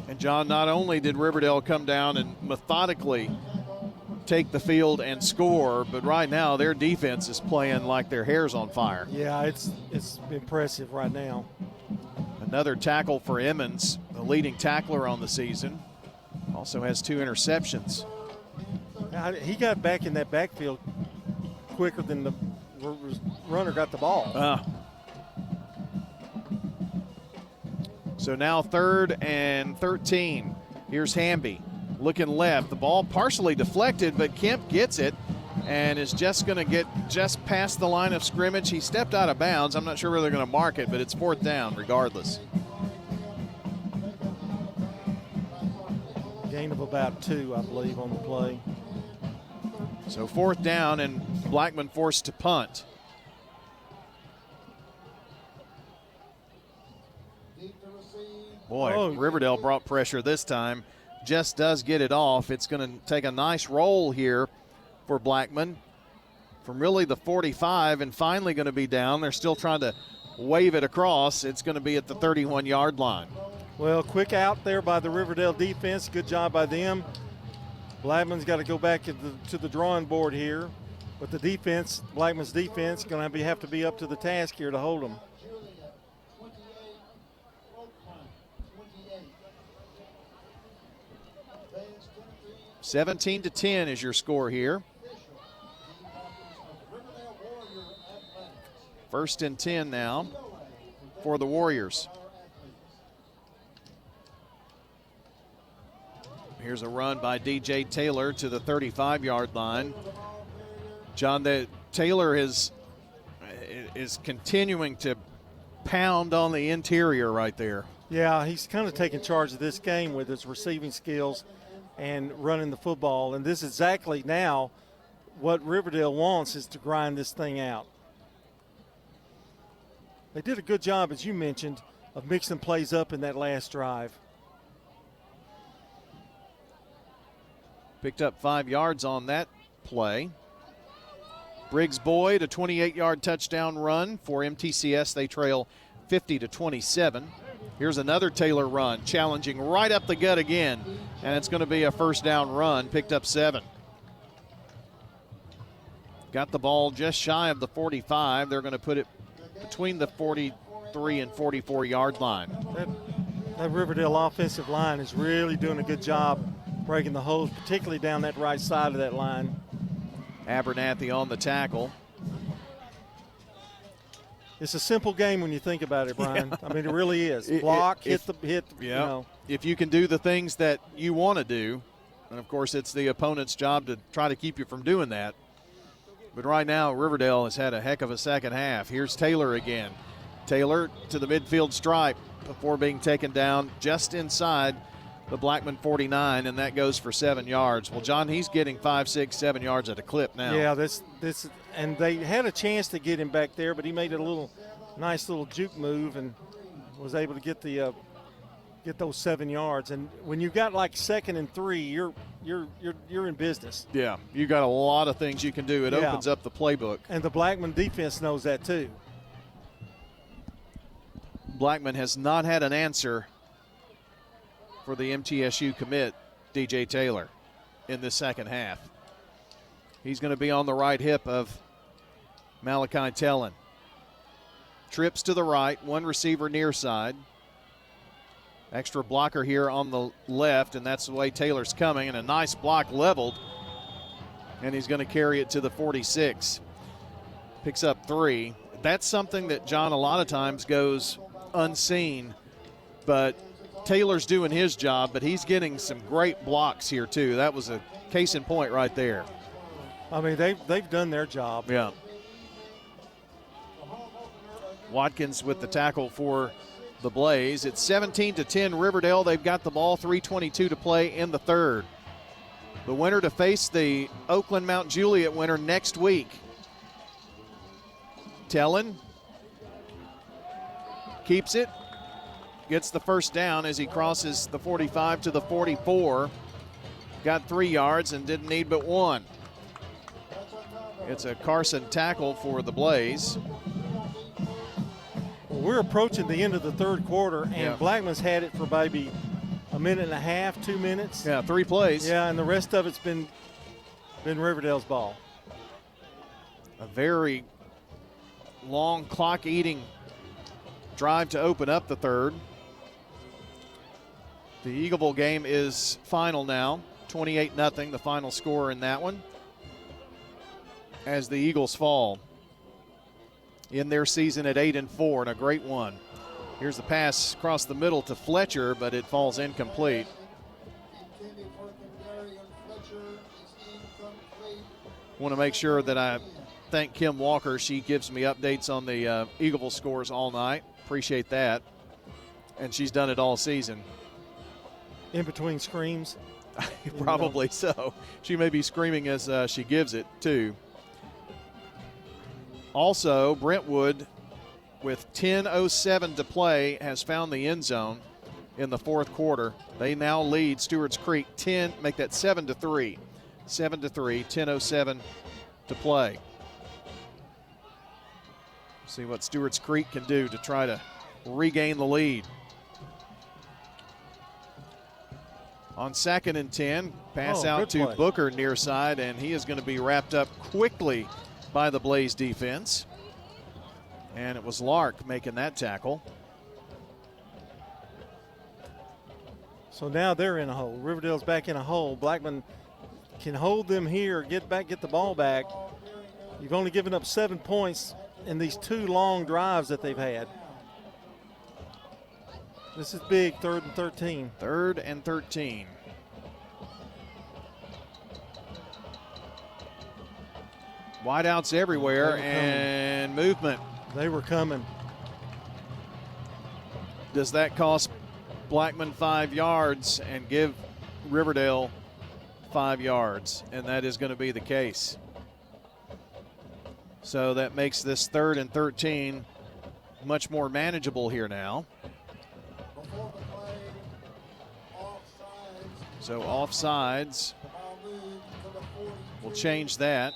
And John, not only did Riverdale come down and methodically take the field and score, but right now their defense is playing like their hair's on fire. Yeah, it's impressive right now. Another tackle for Emmons, the leading tackler on the season. Also has 2 interceptions. He got back in that backfield quicker than the runner got the ball. So now 3rd and 13. Here's Hamby looking left. The ball partially deflected, but Kemp gets it and is just going to get just past the line of scrimmage. He stepped out of bounds. I'm not sure where they're going to mark it, but it's 4th down regardless. Gain of about 2, I believe, on the play. So 4th down and Blackman forced to punt. Boy, Riverdale brought pressure this time. Just does get it off. It's going to take a nice roll here for Blackman from really the 45 and finally going to be down. They're still trying to wave it across. It's going to be at the 31-yard line. Well, quick out there by the Riverdale defense. Good job by them. Blackman's got to go back to the drawing board here. But the defense, Blackman's defense, going to have to be up to the task here to hold them. (17-10) is your score here. 1st and 10 now for the Warriors. Here's a run by DJ Taylor to the 35-yard line. John, Taylor is continuing to pound on the interior right there. Yeah, he's kind of taking charge of this game with his receiving skills and running the football. And this is exactly now what Riverdale wants, is to grind this thing out. They did a good job, as you mentioned, of mixing plays up in that last drive. Picked up 5 yards on that play. Briggs Boyd, a 28-yard touchdown run for MTCS. They trail 50-27. Here's another Taylor run, challenging right up the gut again, and it's going to be a 1st down run, picked up 7. got the ball just shy of the 45. They're going to put it between the 43 and 44-yard line. That Riverdale offensive line is really doing a good job breaking the holes, particularly down that right side of that line. Abernathy on the tackle. It's a simple game when you think about it, Brian. Yeah. I mean, it really is. Block, hit. Yeah. You know. If you can do the things that you want to do, and of course it's the opponent's job to try to keep you from doing that. But right now, Riverdale has had a heck of a second half. Here's Taylor again. Taylor to the midfield stripe before being taken down just inside the Blackman 49, and that goes for 7 yards. Well, John, he's getting 5, 6, 7 yards at a clip now. Yeah, this, and they had a chance to get him back there, but he made a nice little juke move and was able to get those 7 yards. And when you got like 2nd and 3, you're in business. Yeah, you got a lot of things you can do. It opens up the playbook. And the Blackman defense knows that too. Blackman has not had an answer for the MTSU commit, DJ Taylor, in the second half. He's going to be on the right hip of Malachi Tellin. Trips to the right, one receiver near side. Extra blocker here on the left, and that's the way Taylor's coming, and a nice block leveled. And he's going to carry it to the 46. Picks up 3. That's something that, John, a lot of times goes unseen, but Taylor's doing his job, but he's getting some great blocks here too. That was a case in point right there. I mean, they've done their job. Yeah. Watkins with the tackle for the Blaze. It's 17-10 Riverdale. They've got the ball, 3:22 to play in the third. The winner to face the Oakland Mount Juliet winner next week. Tellin keeps it, gets the first down as he crosses the 45 to the 44. Got 3 yards and didn't need but 1. It's a Carson tackle for the Blaze. Well, we're approaching the end of the third quarter, and Blackman's had it for maybe a minute and a half, 2 minutes. Yeah, 3 plays. Yeah, and the rest of it's been Riverdale's ball. A very long clock-eating drive to open up the third. The Eagleville game is final now, 28-0, the final score in that one, as the Eagles fall in their season at 8-4, and a great one. Here's the pass across the middle to Fletcher, but it falls incomplete. Want to make sure that I thank Kim Walker. She gives me updates on the Eagleville scores all night. Appreciate that. And she's done it all season. In between screams? Probably so. She may be screaming as she gives it, too. Also, Brentwood, with 10:07 to play, has found the end zone in the fourth quarter. They now lead Stewart's Creek 10, make that 7-3. 7-3, 10:07 to play. See what Stewart's Creek can do to try to regain the lead. On 2nd and 10, pass out to Booker near side, and he is going to be wrapped up quickly by the Blaze defense. And it was Lark making that tackle. So now they're in a hole. Riverdale's back in a hole. Blackman can hold them here, get the ball back. You've only given up 7 points in these 2 long drives that they've had. This is big, 3rd and 13. 3rd and 13. Wideouts everywhere and movement. They were coming. Does that cost Blackman 5 yards and give Riverdale 5 yards? And that is going to be the case. So that makes this 3rd and 13 much more manageable here now. So offsides will change that.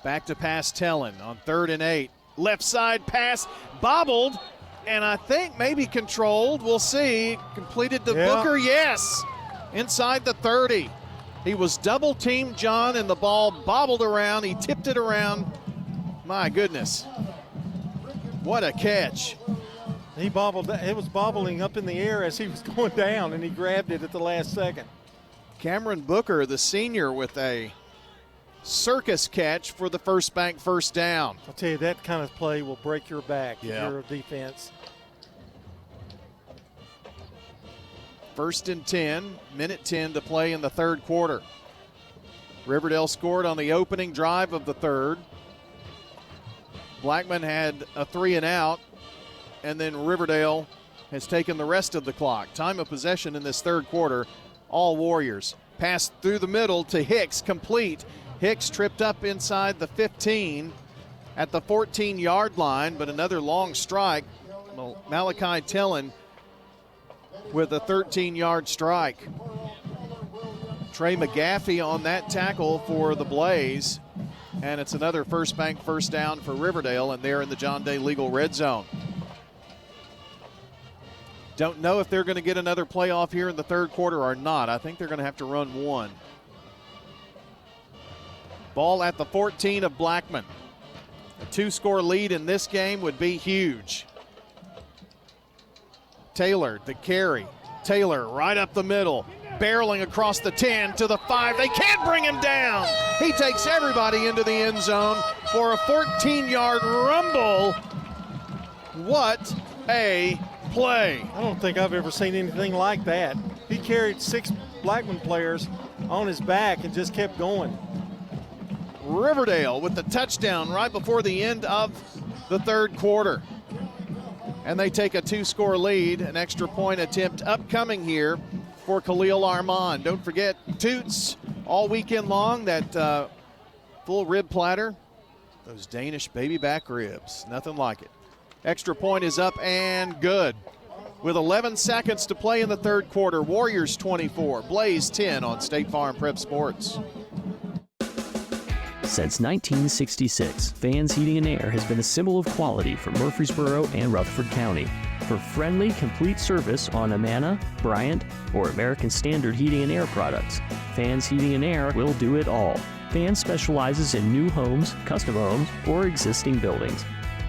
Back to pass Tellin on 3rd and 8. Left side pass bobbled and I think maybe controlled. We'll see. Completed to Booker, yes, inside the 30. He was double teamed, John, and the ball bobbled around. He tipped it around. My goodness. What a catch. He bobbled. It was bobbling up in the air as he was going down, and he grabbed it at the last second. Cameron Booker, the senior, with a circus catch for the First Bank first down. I'll tell you, that kind of play will break your back if Yeah. you're a defense. 1st and 10, minute 10 to play in the third quarter. Riverdale scored on the opening drive of the third. Blackman had a 3 and out, and then Riverdale has taken the rest of the clock. Time of possession in this third quarter, all Warriors. Pass through the middle to Hicks, complete. Hicks tripped up inside the 15 at the 14-yard line, but another long strike. Malachi Tellin with a 13-yard strike. Trey McGaffey on that tackle for the Blaze, and it's another First Bank first down for Riverdale, and they're in the John Day Legal red zone. Don't know if they're going to get another playoff here in the third quarter or not. I think they're going to have to run one. Ball at the 14 of Blackman. A 2-score lead in this game would be huge. Taylor, the carry. Taylor right up the middle, barreling across the 10 to the 5. They can't bring him down. He takes everybody into the end zone for a 14-yard rumble. What a play. I don't think I've ever seen anything like that. He carried 6 Blackman players on his back and just kept going. Riverdale with the touchdown right before the end of the third quarter. And they take a 2-score lead. An extra point attempt upcoming here for Khalil Armand. Don't forget, Toots all weekend long, that full rib platter. Those Danish baby back ribs, nothing like it. Extra point is up and good. With 11 seconds to play in the third quarter, Warriors 24, Blaze 10 on State Farm Prep Sports. Since 1966, Fans Heating and Air has been a symbol of quality for Murfreesboro and Rutherford County. For friendly, complete service on Amana, Bryant, or American Standard Heating and Air products, Fans Heating and Air will do it all. Fans specializes in new homes, custom homes, or existing buildings.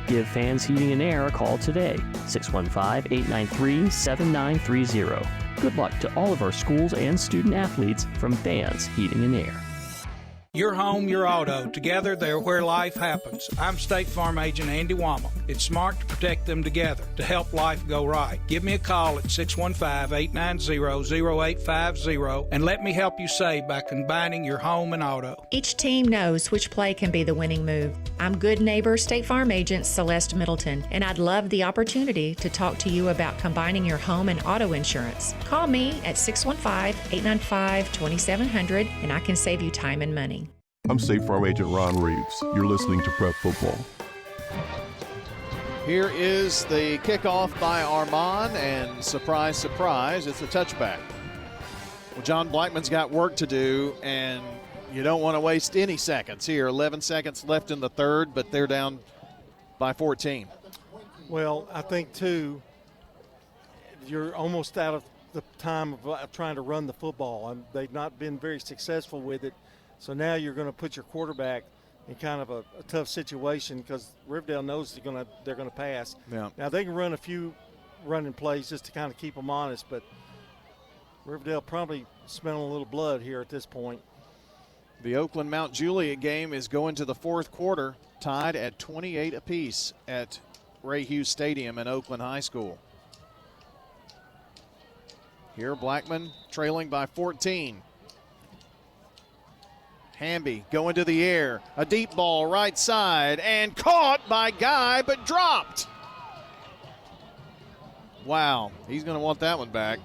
Give Fans Heating and Air a call today, 615-893-7930. Good luck to all of our schools and student athletes from Fans Heating and Air. Your home, your auto. Together, they're where life happens. I'm State Farm Agent Andy Wammel. It's smart to protect them together, to help life go right. Give me a call at 615-890-0850 and let me help you save by combining your home and auto. Each team knows which play can be the winning move. I'm good neighbor State Farm Agent Celeste Middleton, and I'd love the opportunity to talk to you about combining your home and auto insurance. Call me at 615-895-2700 and I can save you time and money. I'm State Farm Agent Ron Reeves. You're listening to Prep Football. Here is the kickoff by Armand, and surprise, surprise, it's a touchback. Well, John Blackman's got work to do, and you don't want to waste any seconds here. 11 seconds left in the third, but they're down by 14. Well, I think, too, you're almost out of the time of trying to run the football. They've not been very successful with it. So now you're going to put your quarterback in kind of a tough situation because Riverdale knows they're going to pass. Yeah. Now they can run a few running plays just to kind of keep them honest, but Riverdale probably smelling a little blood here at this point. The Oakland Mount Juliet game is going to the fourth quarter, tied at 28 apiece at Ray Hughes Stadium in Oakland High School. Here Blackman trailing by 14. Hamby going to the air, a deep ball right side, and caught by Guy, but dropped. Wow, he's going to want that one back.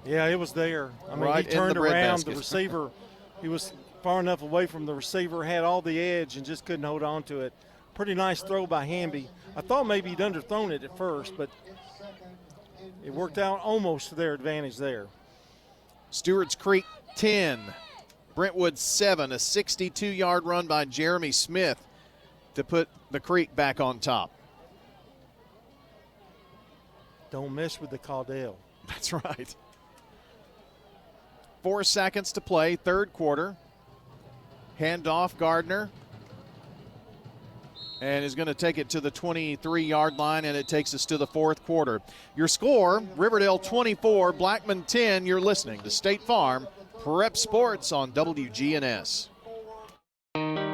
Yeah, it was there. I mean, right he turned around, basket. the receiver, he was far enough away from the receiver, had all the edge, and just couldn't hold on to it. Pretty nice throw by Hamby. I thought maybe he'd underthrown it at first, but it worked out almost to their advantage there. Stewart's Creek 10. Brentwood 7, a 62-yard run by Jeremy Smith to put the Creek back on top. Don't mess with the Caudell. That's right. 4 seconds to play, third quarter. Handoff, Gardner. And is going to take it to the 23-yard line, and it takes us to the fourth quarter. Your score, Riverdale 24, Blackman 10. You're listening to State Farm Prep Sports on WGNS.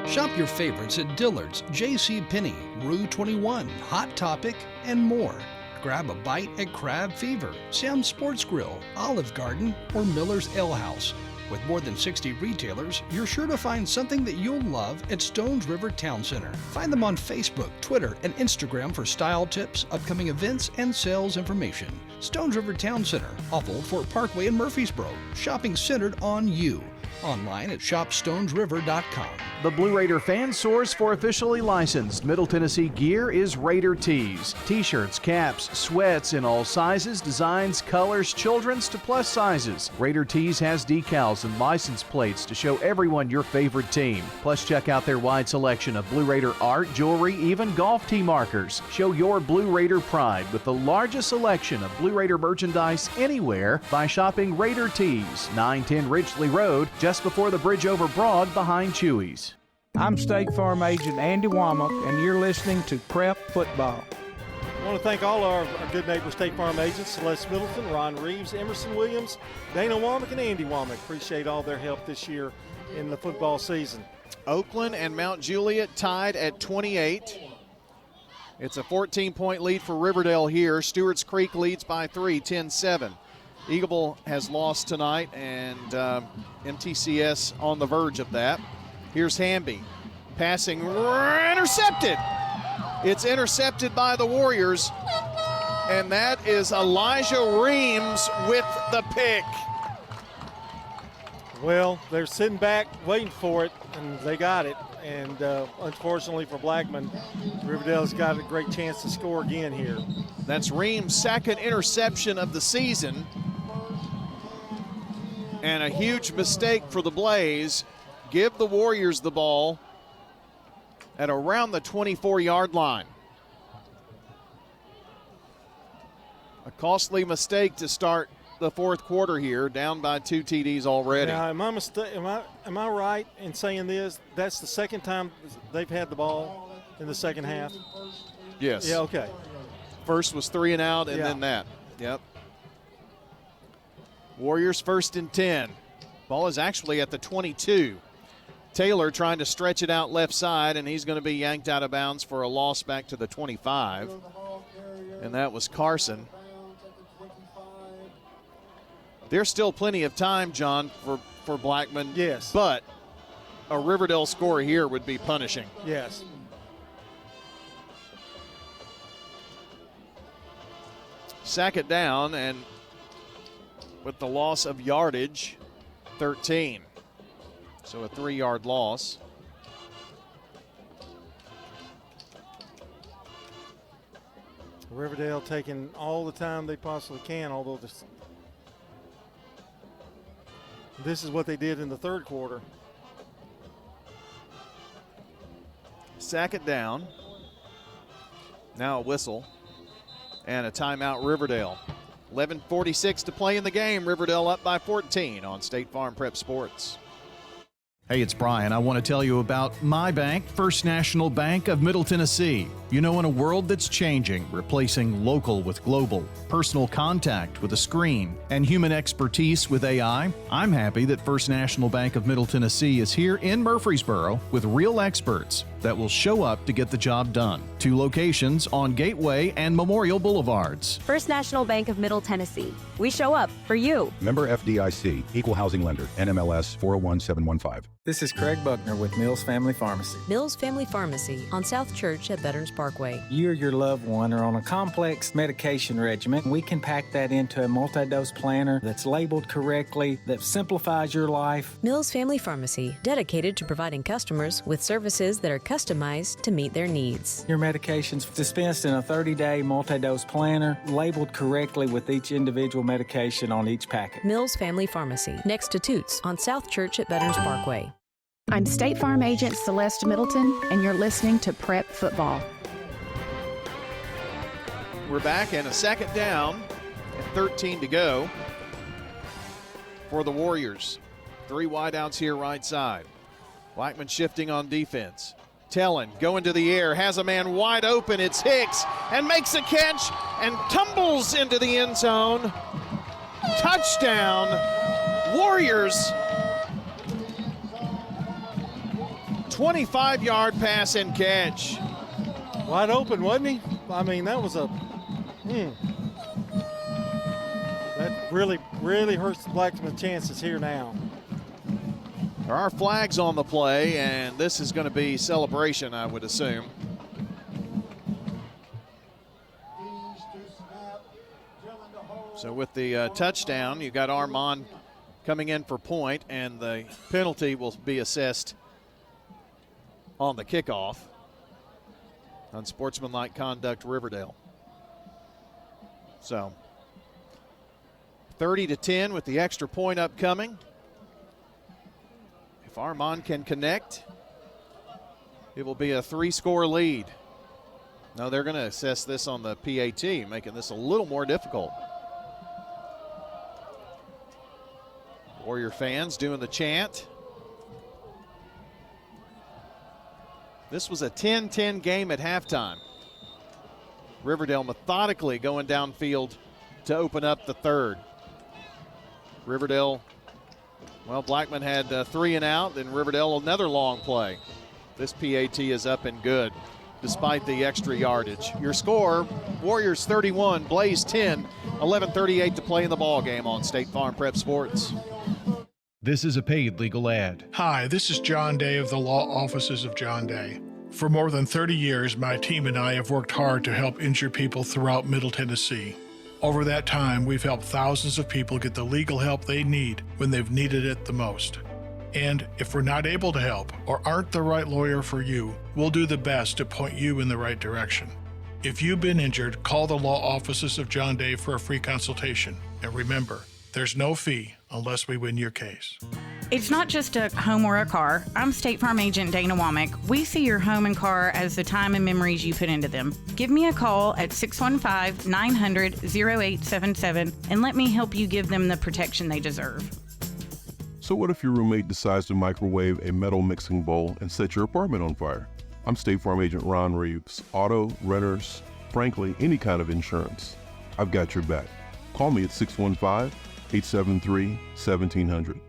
Shop your favorites at Dillard's, J.C. Penney, Rue 21, Hot Topic, and more. Grab a bite at Crab Fever, Sam's Sports Grill, Olive Garden, or Miller's Ale House. With more than 60 retailers, you're sure to find something that you'll love at Stones River Town Center. Find them on Facebook, Twitter, and Instagram for style tips, upcoming events, and sales information. Stones River Town Center, off Old Fort Parkway in Murfreesboro. Shopping centered on you. Online at shopstonesriver.com. The Blue Raider fan source for officially licensed Middle Tennessee gear is Raider Tees. T-shirts, caps, sweats in all sizes, designs, colors, children's to plus sizes. Raider Tees has decals and license plates to show everyone your favorite team. Plus, check out their wide selection of Blue Raider art, jewelry, even golf tee markers. Show your Blue Raider pride with the largest selection of Blue Raider merchandise anywhere by shopping Raider Tees, 910 Ridgely Road, just before the bridge over Broad behind Chewy's. I'm State Farm Agent Andy Womack, and you're listening to Prep Football. I want to thank all our good neighbor State Farm agents, Celeste Middleton, Ron Reeves, Emerson Williams, Dana Womack, and Andy Womack. Appreciate all their help this year in the football season. Oakland and Mount Juliet tied at 28. It's a 14-point lead for Riverdale here. Stewart's Creek leads by 3, 10-7. Eagleville has lost tonight, and MTCS on the verge of that. Here's Hamby. Passing, intercepted. It's intercepted by the Warriors, and that is Elijah Reams with the pick. Well, they're sitting back waiting for it, and they got it. And unfortunately for Blackman, Riverdale's got a great chance to score again here. That's Reams' second interception of the season. And a huge mistake for the Blaze. Give the Warriors the ball at around the 24-yard line. A costly mistake to start the fourth quarter here, down by 2 TDs already. Now, am I right in saying this? That's the second time they've had the ball in the second half? Yes. Yeah, okay. First was 3 and out, and then that. Yep. Warriors 1st and 10. Ball is actually at the 22. Taylor trying to stretch it out left side, and he's going to be yanked out of bounds for a loss back to the 25. And that was Carson. There's still plenty of time, John, for Blackman. Yes. But a Riverdale score here would be punishing. Yes. Sack it down, and with the loss of yardage, 13. So a 3-yard loss. Riverdale taking all the time they possibly can, although this is what they did in the third quarter. Sack it down. Now a whistle and a timeout, Riverdale. 11:46 to play in the game. Riverdale up by 14 on State Farm Prep Sports. Hey, it's Brian. I want to tell you about my bank, First National Bank of Middle Tennessee. You know, in a world that's changing, replacing local with global, personal contact with a screen, and human expertise with AI, I'm happy that First National Bank of Middle Tennessee is here in Murfreesboro with real experts that will show up to get the job done. 2 locations on Gateway and Memorial Boulevards. First National Bank of Middle Tennessee. We show up for you. Member FDIC, Equal Housing Lender, NMLS 401715. This is Craig Buckner with Mills Family Pharmacy. Mills Family Pharmacy on South Church at Veterans Parkway. You or your loved one are on a complex medication regimen. We can pack that into a multi-dose planner that's labeled correctly, that simplifies your life. Mills Family Pharmacy, dedicated to providing customers with services that are customized to meet their needs. Your medications dispensed in a 30-day multi-dose planner, labeled correctly with each individual medication on each packet. Mills Family Pharmacy, next to Toots on South Church at Veterans Parkway. I'm State Farm Agent Celeste Middleton, and you're listening to Prep Football. We're back and a second down and 13 to go for the Warriors. 3 wideouts here right side. Blackman shifting on defense. Tellin going to the air, has a man wide open. It's Hicks and makes a catch and tumbles into the end zone. Touchdown, Warriors. 25-yard pass and catch. Wide open, wasn't he? I mean, that was a that really hurts the Blackman's chances here now. There are flags on the play, and this is going to be celebration, I would assume. So with the touchdown, you got Armand coming in for point, and the penalty will be assessed on the kickoff. Unsportsmanlike conduct, Riverdale. So 30-10 with the extra point upcoming. If Armand can connect, it will be a 3-score lead. No, they're going to assess this on the PAT, making this a little more difficult. Warrior fans doing the chant. This was a 10-10 game at halftime. Riverdale methodically going downfield to open up the third. Riverdale, well, Blackman had 3 and out, then Riverdale another long play. This PAT is up and good despite the extra yardage. Your score, Warriors 31, Blaze 10, 11:38 to play in the ball game on State Farm Prep Sports. This is a paid legal ad. Hi, this is John Day of the Law Offices of John Day. For more than 30 years, my team and I have worked hard to help injured people throughout Middle Tennessee. Over that time, we've helped thousands of people get the legal help they need when they've needed it the most. And if we're not able to help or aren't the right lawyer for you, we'll do the best to point you in the right direction. If you've been injured, call the Law Offices of John Day for a free consultation. And remember, there's no fee unless we win your case. It's not just a home or a car. I'm State Farm Agent Dana Womack. We see your home and car as the time and memories you put into them. Give me a call at 615-900-0877 and let me help you give them the protection they deserve. So what if your roommate decides to microwave a metal mixing bowl and set your apartment on fire? I'm State Farm Agent Ron Reeves. Auto, renters, frankly, any kind of insurance. I've got your back. Call me at 615-873-1700.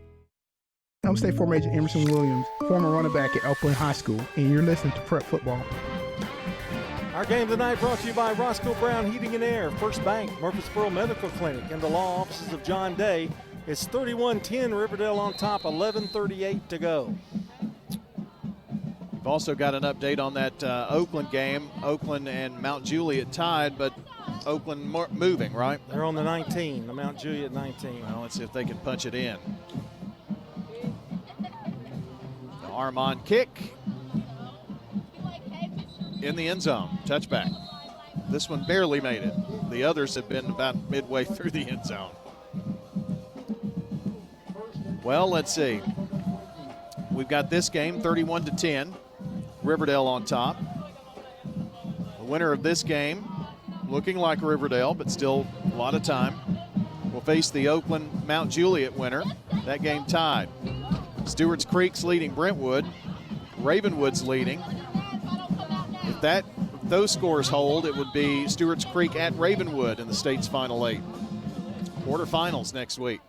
I'm State Farm Agent Emerson Williams, former running back at Oakland High School, and you're listening to Prep Football. Our game tonight brought to you by Roscoe Brown Heating and Air, First Bank, Murfreesboro Medical Clinic, and the law offices of John Day. It's 31-10, Riverdale on top, 11:38 to go. We've also got an update on that Oakland game. Oakland and Mount Juliet tied, but Oakland moving, right? They're on the 19, the Mount Juliet 19. Well, let's see if they can punch it in. The Armand kick in the end zone, touchback. This one barely made it. The others have been about midway through the end zone. Well, let's see. We've got this game 31-10. Riverdale on top. The winner of this game, looking like Riverdale, but still a lot of time, will face the Oakland Mount Juliet winner. That game tied. Stewart's Creek's leading Brentwood. Ravenwood's leading. If those scores hold, it would be Stewart's Creek at Ravenwood in the state's Final 8. Quarterfinals next week.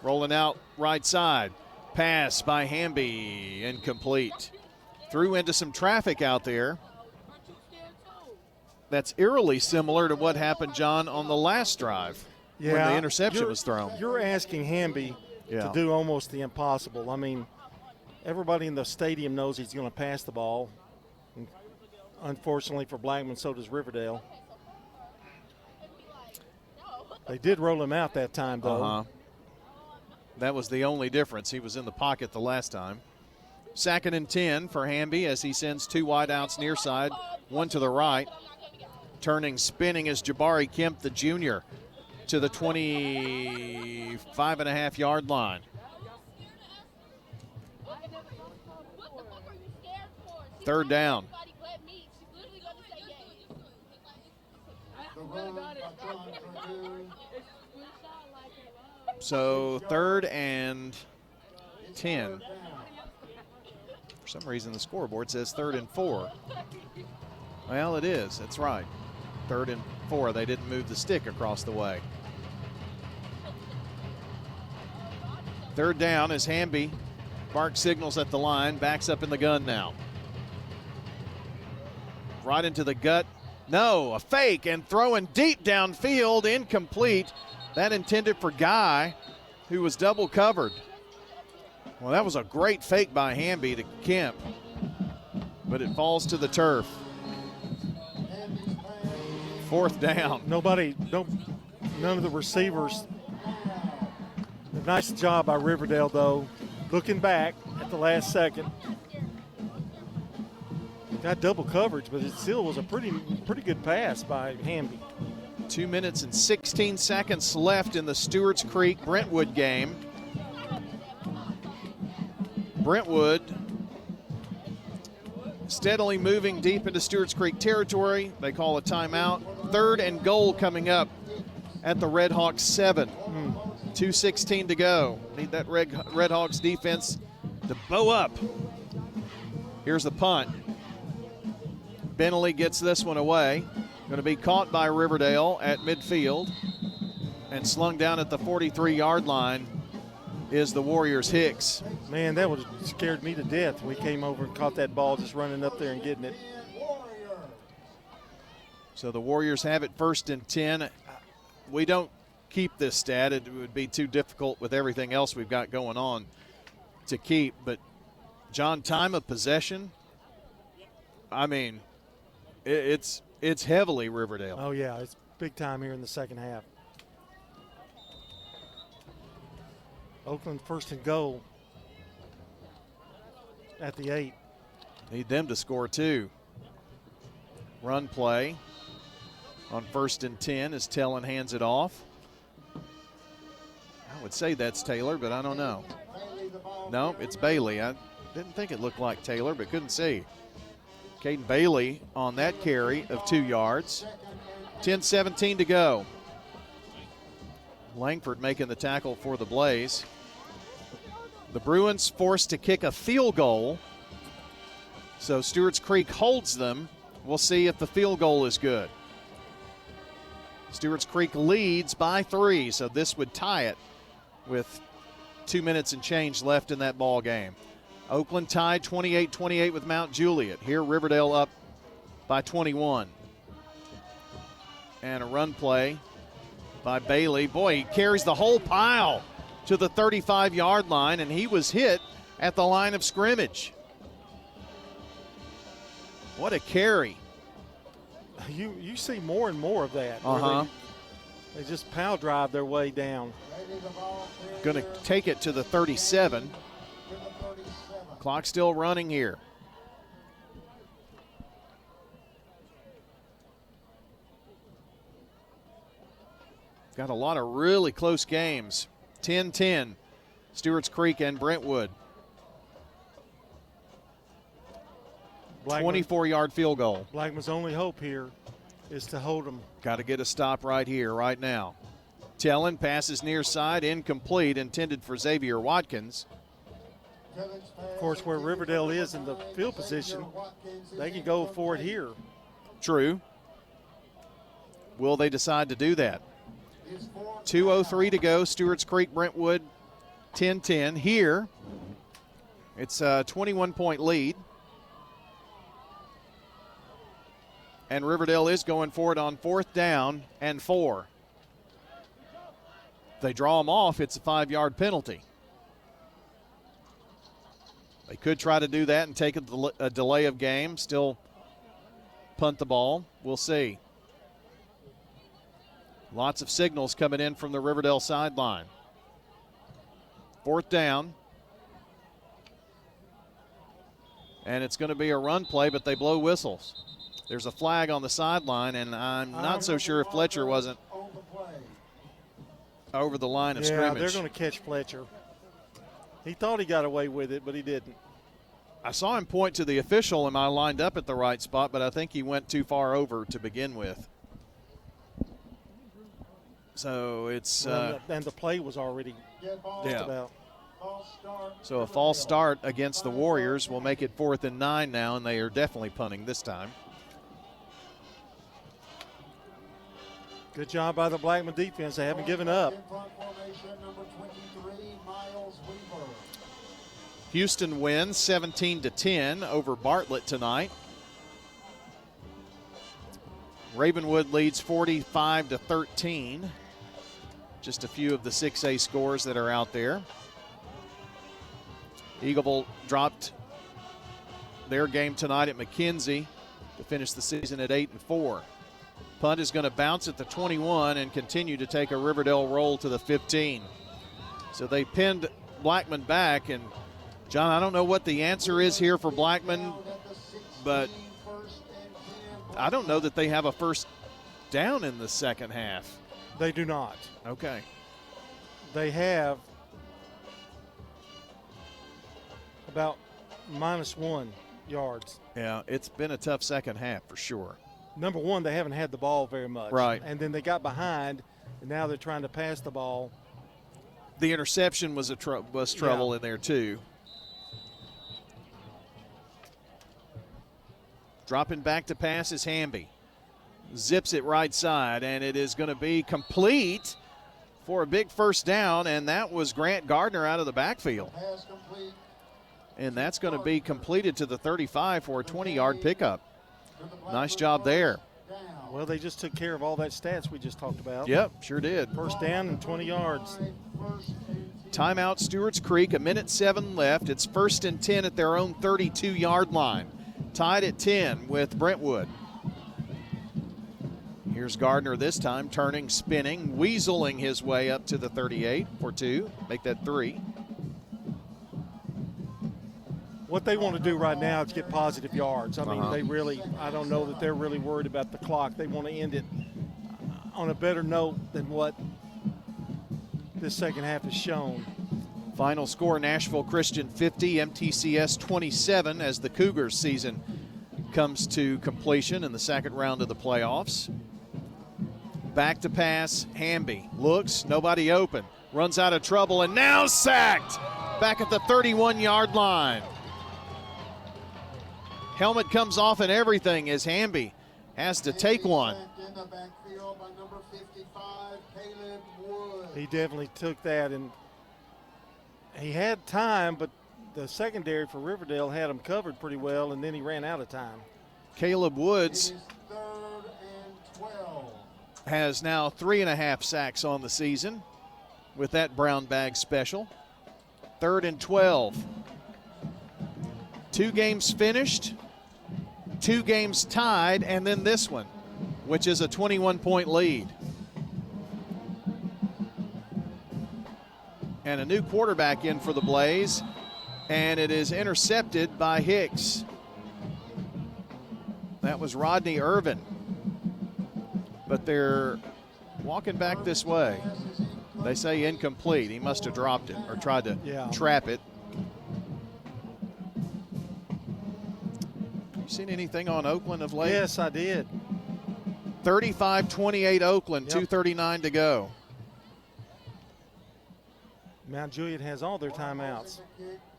Rolling out right side. Pass by Hamby, incomplete. Threw into some traffic out there. That's eerily similar to what happened, John, on the last drive when the interception was thrown. You're asking Hamby to do almost the impossible. I mean, everybody in the stadium knows he's going to pass the ball. And unfortunately for Blackman, so does Riverdale. They did roll him out that time, though. That was the only difference. He was in the pocket the last time. 2nd and 10 for Hamby as he sends 2 wideouts near side, 1 to the right. Turning, spinning is Jabari Kemp, the junior, to the 25.5-yard line. Third down. So 3rd and 10. For some reason, the scoreboard says 3rd and 4. Well, it is. That's right. 3rd and 4. They didn't move the stick across the way. 3rd down as Hamby bark signals at the line, backs up in the gun now. Right into the gut. No, a fake and throwing deep downfield, incomplete. That intended for Guy, who was double covered. Well, that was a great fake by Hamby to Kemp, but it falls to the turf. 4th down. None of the receivers. Nice job by Riverdale, though, looking back at the last second. Got double coverage, but it still was a pretty good pass by Hamby. 2 minutes and 16 seconds left in the Stewart's Creek Brentwood game. Brentwood steadily moving deep into Stewart's Creek territory. They call a timeout. 3rd and goal coming up at the Red Hawks 7. 2:16 to go. Need that Red Hawks defense to bow up. Here's the punt. Bentley gets this one away. Going to be caught by Riverdale at midfield. And slung down at the 43-yard line is the Warriors' Hicks. Man, that would have scared me to death when we came over and caught that ball just running up there and getting it. So the Warriors have it 1st and 10. We don't keep this stat. It would be too difficult with everything else we've got going on to keep. But, John, time of possession, I mean, it's heavily Riverdale. Oh, yeah, it's big time here in the second half. Oakland 1st and goal at the 8. Need them to score too. Run play on 1st and 10 as Tellin hands it off. I would say that's Taylor, but I don't know. No, it's Bailey. I didn't think it looked like Taylor, but couldn't see. Caden Bailey on that carry of 2 yards. 10:17 to go. Langford making the tackle for the Blaze. The Bruins forced to kick a field goal. So Stewart's Creek holds them. We'll see if the field goal is good. Stewart's Creek leads by 3, so this would tie it with 2 minutes and change left in that ball game. Oakland tied 28-28 with Mount Juliet. Here Riverdale up by 21. And a run play by Bailey. Boy, he carries the whole pile to the 35-yard line, and he was hit at the line of scrimmage. What a carry. You see more and more of that. They just pile drive their way down. Going to take it to the 37. Clock still running here. Got a lot of really close games. 10-10, Stewart's Creek and Brentwood. 24-yard field goal. Blackman's only hope here is to hold them. Got to get a stop right here, right now. Tellin passes near side, incomplete, intended for Xavier Watkins. Of course, where Riverdale is in the field position, they can go for it here. True. Will they decide to do that? 2:03 to go. Stewart's Creek, Brentwood, 10-10. Here, it's a 21-point lead. And Riverdale is going for it on 4th down and 4. If they draw them off, it's a 5-yard penalty. They could try to do that and take a delay of game, still punt the ball. We'll see. Lots of signals coming in from the Riverdale sideline. 4th down. And it's going to be a run play, but they blow whistles. There's a flag on the sideline, and I'm not so sure if Fletcher wasn't over the line of scrimmage. Yeah, they're going to catch Fletcher. He thought he got away with it, but he didn't. I saw him point to the official, and I lined up at the right spot, but I think he went too far over to begin with. So it's and the play was already just about. So a false start against the Warriors will make it 4th and 9 now, and they are definitely punting this time. Good job by the Blackman defense. They haven't given up. Houston wins 17-10 over Bartlett tonight. Ravenwood leads 45-13. Just a few of the 6A scores that are out there. Eagleville dropped their game tonight at McKenzie to finish the season at 8-4. Punt is going to bounce at the 21 and continue to take a Riverdale roll to the 15. So they pinned Blackman back, and John, I don't know what the answer is here for Blackman, but I don't know that they have a first down in the second half. They do not. Okay. They have about -1 yards. Yeah, it's been a tough second half for sure. Number one, they haven't had the ball very much. Right. And then they got behind, and now they're trying to pass the ball. The interception was trouble in there too. Dropping back to pass is Hamby. Zips it right side, and it is going to be complete for a big first down, and that was Grant Gardner out of the backfield. And that's going to be completed to the 35 for a 20-yard pickup. Nice job there. Well, they just took care of all that stats we just talked about. Yep, sure did. First down and 20 yards. Timeout, Stewart's Creek, 1:07 left. It's 1st and 10 at their own 32-yard line. Tied at 10 with Brentwood. Here's Gardner this time, turning, spinning, weaseling his way up to the 38 for 2. Make that 3. What they want to do right now is get positive yards. I mean, they really, I don't know that they're really worried about the clock. They want to end it on a better note than what this second half has shown. Final score, Nashville Christian 50, MTCS 27 as the Cougars season comes to completion in the second round of the playoffs. Back to pass, Hamby looks, nobody open, runs out of trouble, and now sacked back at the 31-yard line. Helmet comes off and everything as Hamby has to take one. He definitely took that, and he had time, but the secondary for Riverdale had him covered pretty well, and then he ran out of time. Caleb Woods has now 3.5 sacks on the season with that brown bag special. 3rd and 12. 2 games finished, 2 games tied, and then this one, which is a 21-point lead. And a new quarterback in for the Blaze, and it is intercepted by Hicks. That was Rodney Irvin. But they're walking back this way. They say incomplete. He must have dropped it or tried to trap it. You seen anything on Oakland of late? Yes, I did. 35-28 Oakland, 2:39 to go. Mount Juliet has all their timeouts.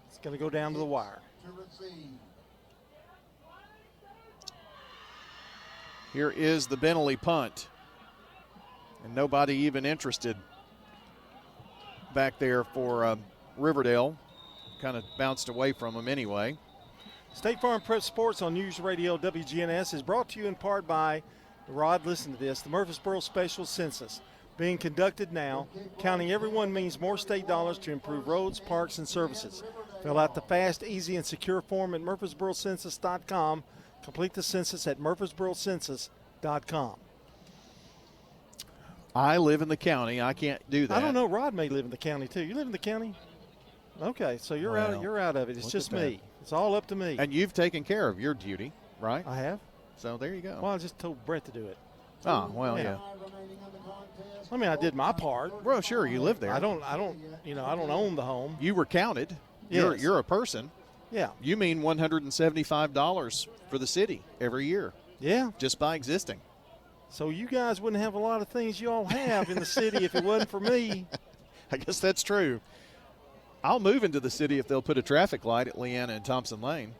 It's going to go down to the wire. Here is the Bentley punt. And nobody even interested back there for Riverdale. Kind of bounced away from them anyway. State Farm Prep Sports on News Radio WGNS is brought to you in part by, Rod, listen to this, the Murfreesboro Special Census. Being conducted now, counting everyone means more state dollars to improve roads, parks, and services. Fill out the fast, easy, and secure form at murfreesborocensus.com. Complete the census at murfreesborocensus.com. I live in the county. I can't do that. I don't know. Rod may live in the county, too. You live in the county? Okay, so you're out of it. It's just me. It's all up to me. And you've taken care of your duty, right? I have. So there you go. Well, I just told Brett to do it. Oh, well, yeah. I mean, I did my part. Well, sure, you live there. I don't own the home. You were counted. Yes. You're a person. Yeah. You mean $175 for the city every year. Yeah. Just by existing. So you guys wouldn't have a lot of things you all have in the city if it wasn't for me. I guess that's true. I'll move into the city if they'll put a traffic light at Leanna and Thompson Lane.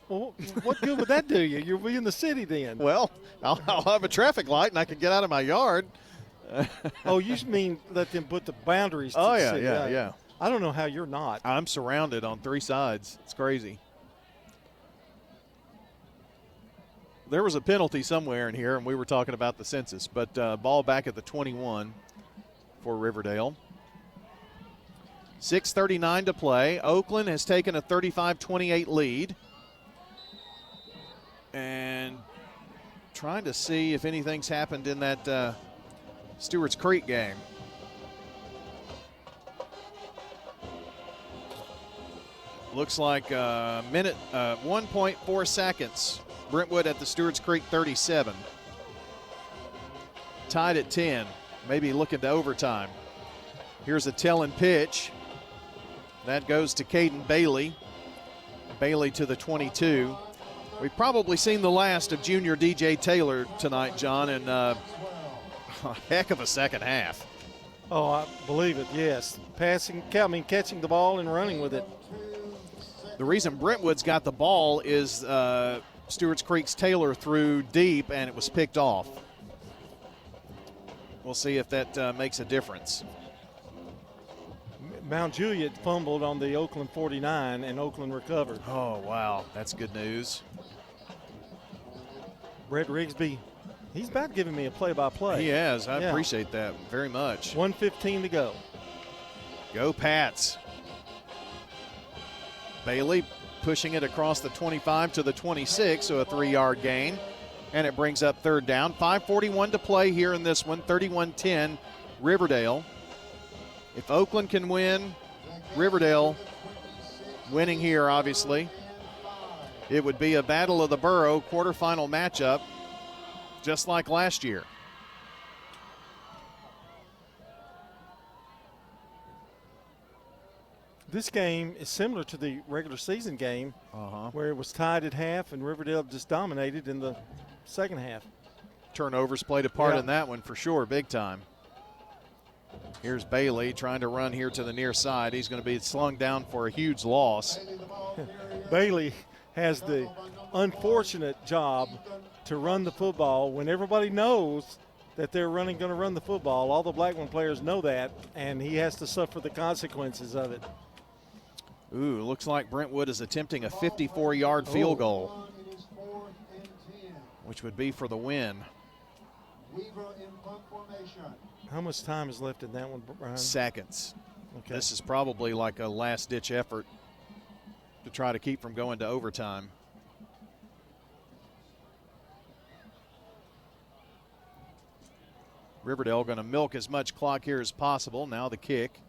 Well, what good would that do you? You'll be in the city then. Well, I'll have a traffic light and I can get out of my yard. Oh, you mean let them put the boundaries to Oh, the yeah, city. yeah. I don't know how you're not. I'm surrounded on 3 sides. It's crazy. There was a penalty somewhere in here, and we were talking about the census, but ball back at the 21 for Riverdale. 6:39 to play. Oakland has taken a 35-28 lead. And trying to see if anything's happened in that Stewart's Creek game. Looks like a minute, 1.4 seconds. Brentwood at the Stewart's Creek 37. Tied at 10, maybe looking to overtime. Here's a Tellin pitch. That goes to Caden Bailey. Bailey to the 22. We've probably seen the last of junior DJ Taylor tonight, John, and a heck of a second half. Oh, I believe it, yes. Catching the ball and running with it. The reason Brentwood's got the ball is Stewart's Creek's Taylor threw deep, and it was picked off. We'll see if that makes a difference. Mount Juliet fumbled on the Oakland 49, and Oakland recovered. Oh, wow. That's good news. Brett Rigsby, he's about giving me a play-by-play. He has. I appreciate that very much. 1:15 to go. Go Pats. Bailey pushing it across the 25 to the 26, so a 3-yard gain. And it brings up third down. 5:41 to play here in this one, 31-10 Riverdale. If Oakland can win, Riverdale winning here, obviously, it would be a Battle of the Borough quarterfinal matchup, just like last year. This game is similar to the regular season game, where it was tied at half and Riverdale just dominated in the second half. Turnovers played a part in that one for sure, big time. Here's Bailey trying to run here to the near side. He's going to be slung down for a huge loss. Bailey has the unfortunate job to run the football when everybody knows that they're going to run the football. All the Blackman players know that, and he has to suffer the consequences of it. Ooh, looks like Brentwood is attempting a 54-yard field goal, which would be for the win. How much time is left in that one, Brian? Seconds. Okay. This is probably like a last-ditch effort to try to keep from going to overtime. Riverdale going to milk as much clock here as possible. Now the kick.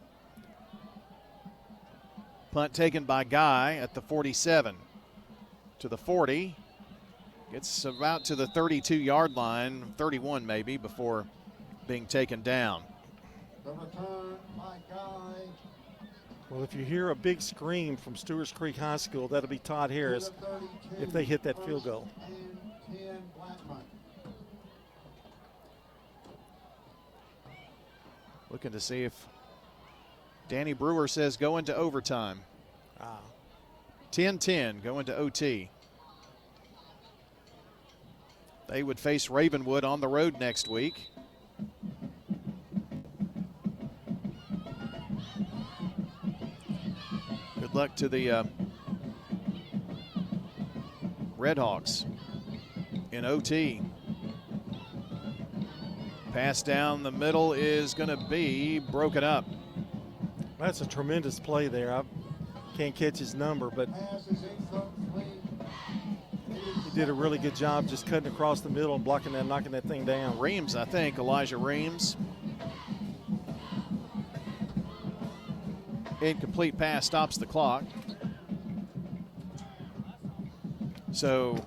Punt taken by Guy at the 47 to the 40. Gets about to the 32-yard line, 31 maybe, before being taken down. The return by Guy. Well, if you hear a big scream from Stewart's Creek High School, that'll be Todd Harris if they hit that field goal. Looking to see if Danny Brewer says go into overtime. 10-10 go into OT. They would face Ravenwood on the road next week. Good luck to the Redhawks in OT. Pass down the middle is going to be broken up. That's a tremendous play there. I can't catch his number, but he did a really good job just cutting across the middle and blocking that, knocking that thing down. Reams, I think, Elijah Reams. Incomplete pass stops the clock. So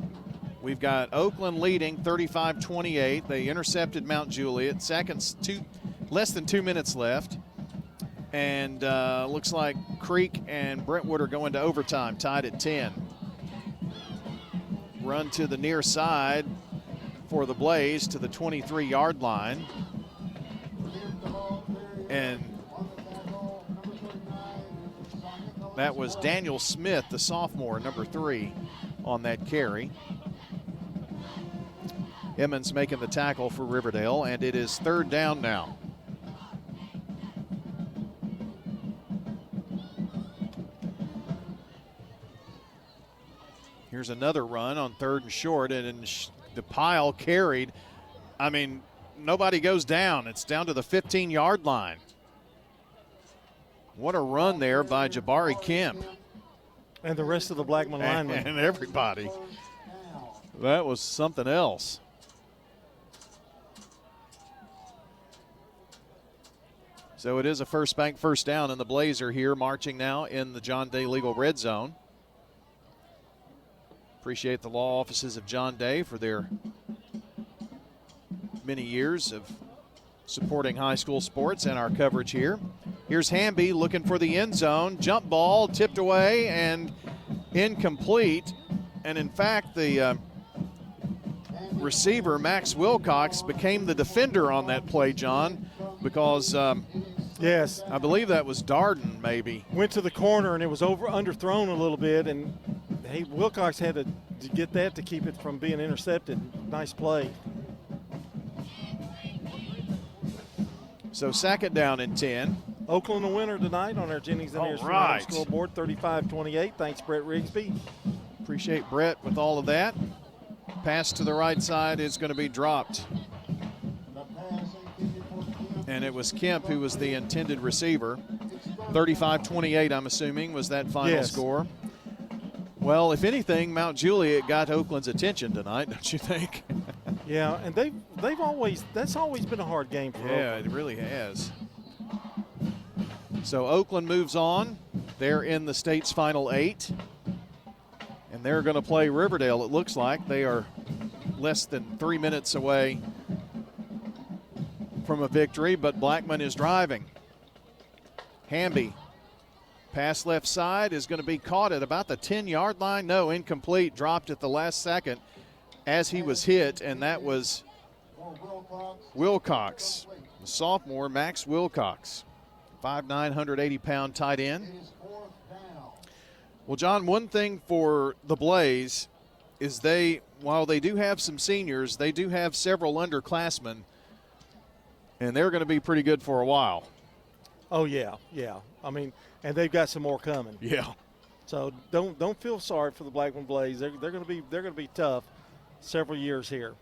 we've got Oakland leading 35-28. They intercepted Mount Juliet. Less than 2 minutes left. And looks like Creek and Brentwood are going to overtime, tied at 10. Run to the near side for the Blaze to the 23-yard line. And that was Daniel Smith, the sophomore, number 3, on that carry. Emmons making the tackle for Riverdale, and it is 3rd down now. Here's another run on 3rd and short, and the pile carried. I mean, nobody goes down. It's down to the 15-yard line. What a run there by Jabari Kemp. And the rest of the Blackman linemen. And everybody. That was something else. So it is a First Bank first down, and the Blaze are here marching now in the John Day Legal Red Zone. Appreciate the law offices of John Day for their many years of supporting high school sports and our coverage here. Here's Hamby looking for the end zone. Jump ball tipped away and incomplete. And in fact, the receiver, Max Wilcox, became the defender on that play, John, because yes, I believe that was Darden maybe. Went to the corner and it was underthrown a little bit, and Wilcox had to get that to keep it from being intercepted. Nice play. So 2nd down and 10. Oakland a winner tonight on our Jennings and Ayers right. scoreboard, 35-28. Thanks, Brett Rigsby. Appreciate Brett with all of that. Pass to the right side is going to be dropped. And it was Kemp who was the intended receiver. 35-28, I'm assuming, was that final score. Well, if anything, Mount Juliet got Oakland's attention tonight, don't you think? Yeah, and that's always been a hard game for Oakland. Yeah, it really has. So Oakland moves on. They're in the state's final 8. And they're going to play Riverdale, it looks like. They are less than 3 minutes away from a victory, but Blackman is driving. Hamby, pass left side, is going to be caught at about the 10-yard line. No, incomplete, dropped at the last second as he was hit, and that was Wilcox, the sophomore, Max Wilcox, 5'9", 180-pound tight end. Well, John, one thing for the Blaze is while they do have some seniors, they do have several underclassmen, and they're going to be pretty good for a while. Oh, yeah. I mean, and they've got some more coming. Yeah. So don't feel sorry for the Blackman Blaze. They're going to be tough several years here.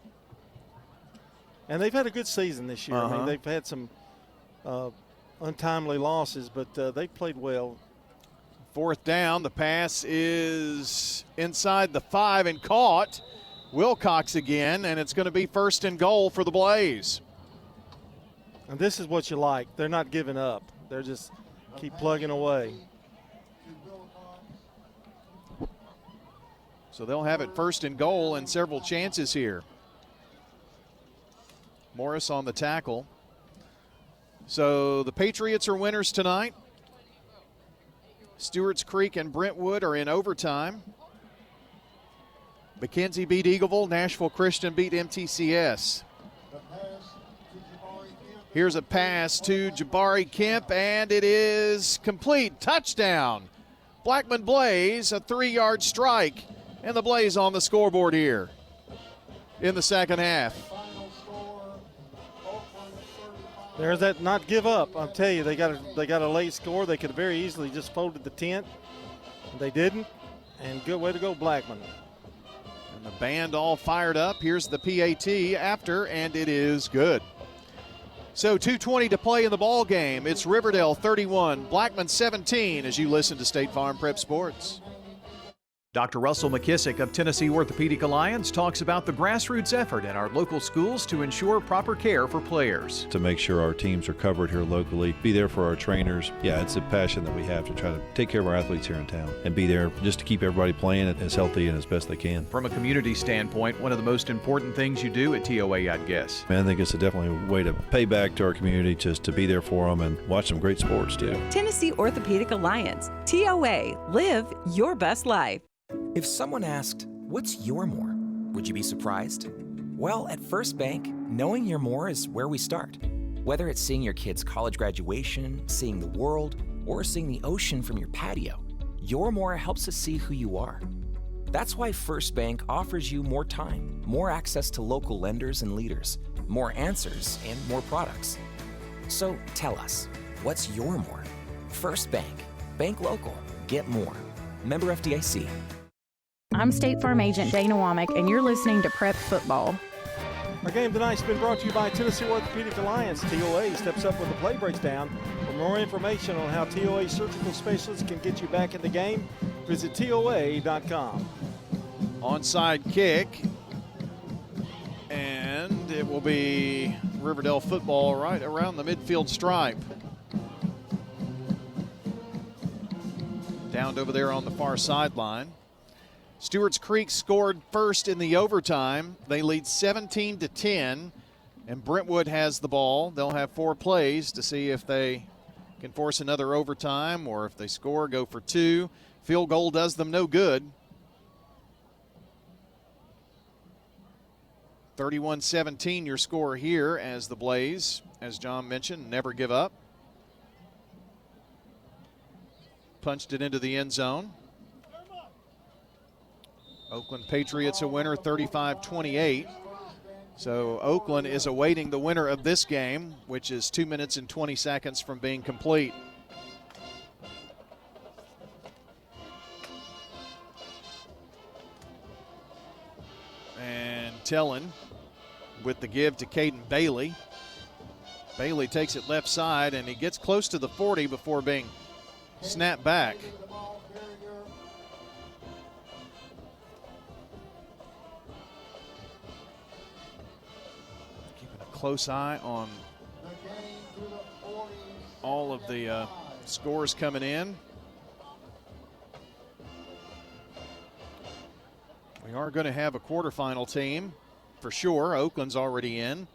And they've had a good season this year. I mean, they've had some untimely losses, but they've played well. 4th down, the pass is inside the 5 and caught. Wilcox again, and it's going to be 1st and goal for the Blaze. And this is what you like. They're not giving up. They're just keep plugging away. So they'll have it 1st and goal and several chances here. Morris on the tackle. So the Patriots are winners tonight. Stewart's Creek and Brentwood are in overtime. McKenzie beat Eagleville. Nashville Christian beat MTCS. Here's a pass to Jabari Kemp, and it is complete. Touchdown. Blackman Blaze, a 3-yard strike, and the Blaze on the scoreboard here in the second half. There's that not give up. I'll tell you, they got a late score. They could have very easily just folded the tent. They didn't, and good way to go, Blackman. And the band all fired up. Here's the PAT after, and it is good. So 2:20 to play in the ball game. It's Riverdale 31, Blackman 17 as you listen to State Farm Prep Sports. Dr. Russell McKissick of Tennessee Orthopedic Alliance talks about the grassroots effort in our local schools to ensure proper care for players. To make sure our teams are covered here locally, be there for our trainers. Yeah, it's a passion that we have to try to take care of our athletes here in town and be there just to keep everybody playing as healthy and as best they can. From a community standpoint, one of the most important things you do at TOA, I'd guess. I think it's definitely a way to pay back to our community, just to be there for them and watch some great sports too. Tennessee Orthopedic Alliance, TOA, live your best life. If someone asked, "What's your more?" would you be surprised? Well, at First Bank, knowing your more is where we start. Whether it's seeing your kid's college graduation, seeing the world, or seeing the ocean from your patio, your more helps us see who you are. That's why First Bank offers you more time, more access to local lenders and leaders, more answers, and more products. So tell us, what's your more? First Bank. Bank local. Get more. Member FDIC. I'm State Farm Agent Dana Womack, and you're listening to Prep Football. Our game tonight's been brought to you by Tennessee Orthopedic Alliance. TOA steps up when the play breaks down. For more information on how TOA surgical specialists can get you back in the game, visit TOA.com. Onside kick. And it will be Riverdale football right around the midfield stripe. Downed over there on the far sideline. Stewart's Creek scored first in the overtime. They lead 17-10, and Brentwood has the ball. They'll have 4 plays to see if they can force another overtime, or if they score, go for 2. Field goal does them no good. 31-17 your score here as the Blaze, as John mentioned, never give up. Punched it into the end zone. Oakland Patriots a winner 35-28. So Oakland is awaiting the winner of this game, which is 2 minutes and 20 seconds from being complete. And Tellen with the give to Caden Bailey. Bailey takes it left side, and he gets close to the 40 before being snapped back. Close eye on all of the scores coming in. We are going to have a quarterfinal team for sure. Oakland's already in.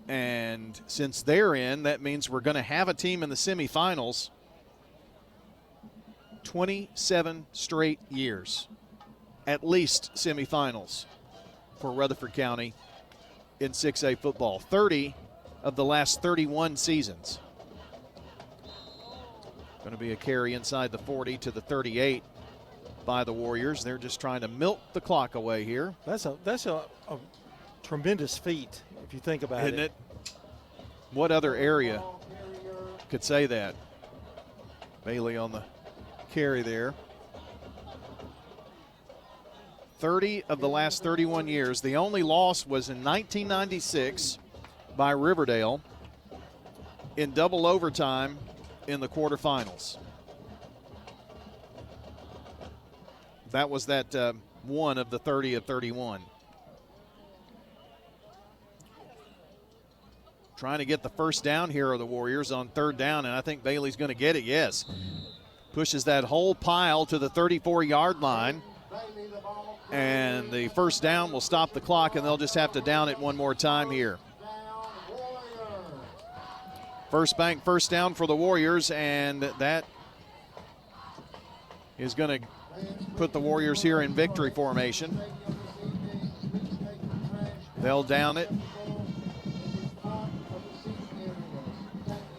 And since they're in, that means we're going to have a team in the semifinals 27 straight years. At least semifinals for Rutherford County in 6A football. 30 of the last 31 seasons. Going to be a carry inside the 40 to the 38 by the Warriors. They're just trying to milk the clock away here. That's a tremendous feat if you think about it. Isn't it? What other area could say that? Bailey on the carry there. 30 of the last 31 years. The only loss was in 1996 by Riverdale in double overtime in the quarterfinals. That was that one of the 30 of 31. Trying to get the first down here of the Warriors on 3rd down, and I think Bailey's going to get it, yes. Pushes that whole pile to the 34-yard line. And the first down will stop the clock, and they'll just have to down it one more time here. First bank, first down for the Warriors, and that is going to put the Warriors here in victory formation. They'll down it.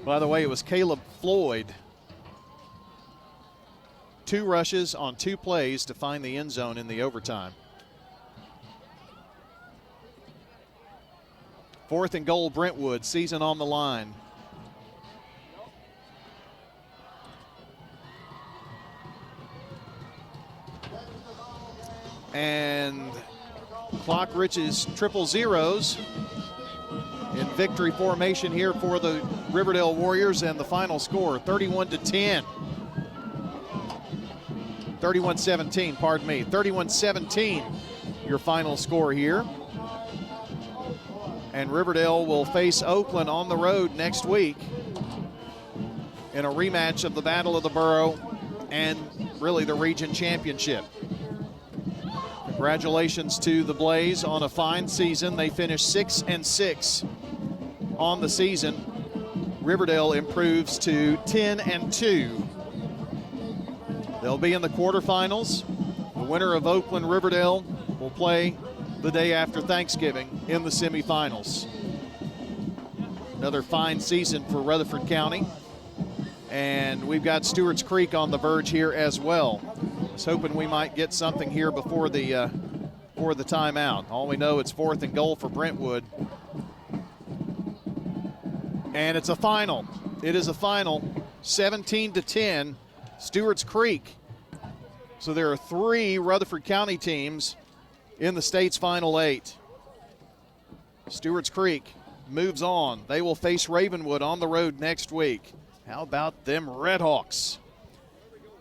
By the way, it was Caleb Floyd. 2 rushes on 2 plays to find the end zone in the overtime. 4th and goal, Brentwood, season on the line. And clock reaches triple zeros in victory formation here for the Riverdale Warriors, and the final score 31-10. 31-17, pardon me. 31-17, your final score here. And Riverdale will face Oakland on the road next week in a rematch of the Battle of the Borough and really the region championship. Congratulations to the Blaze on a fine season. They finished 6-6 on the season. Riverdale improves to 10-2. They'll be in the quarterfinals. The winner of Oakland Riverdale will play the day after Thanksgiving in the semifinals. Another fine season for Rutherford County. And we've got Stewart's Creek on the verge here as well. I was hoping we might get something here before the timeout. All we know, it's 4th and goal for Brentwood. And it's a final. It is a final, 17-10, Stewart's Creek. So there are 3 Rutherford County teams in the state's Final 8. Stewart's Creek moves on. They will face Ravenwood on the road next week. How about them Redhawks?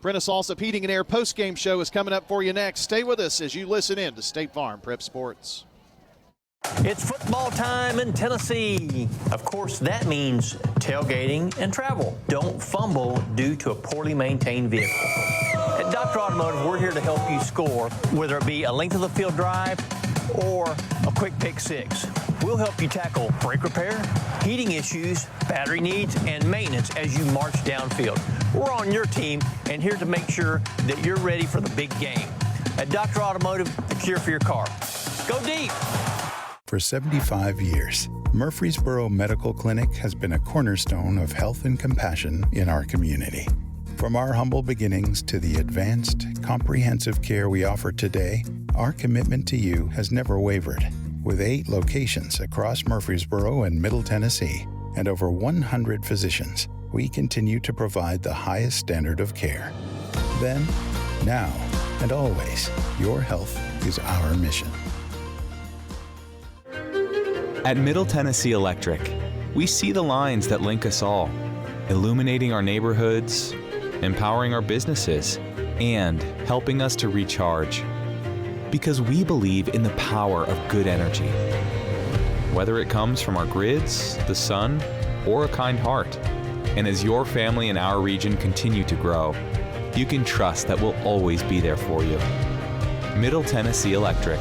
Prentice Allsup Heating and Air postgame show is coming up for you next. Stay with us as you listen in to State Farm Prep Sports. It's football time in Tennessee. Of course, that means tailgating and travel. Don't fumble due to a poorly maintained vehicle. At Dr. Automotive, we're here to help you score, whether it be a length of the field drive or a quick pick six. We'll help you tackle brake repair, heating issues, battery needs, and maintenance as you march downfield. We're on your team and here to make sure that you're ready for the big game. At Dr. Automotive, the cure for your car. Go deep. For 75 years, Murfreesboro Medical Clinic has been a cornerstone of health and compassion in our community. From our humble beginnings to the advanced, comprehensive care we offer today, our commitment to you has never wavered. With 8 locations across Murfreesboro and Middle Tennessee and over 100 physicians, we continue to provide the highest standard of care. Then, now, and always, your health is our mission. At Middle Tennessee Electric, we see the lines that link us all, illuminating our neighborhoods, empowering our businesses, and helping us to recharge. Because we believe in the power of good energy. Whether it comes from our grids, the sun, or a kind heart. And as your family and our region continue to grow, you can trust that we'll always be there for you. Middle Tennessee Electric,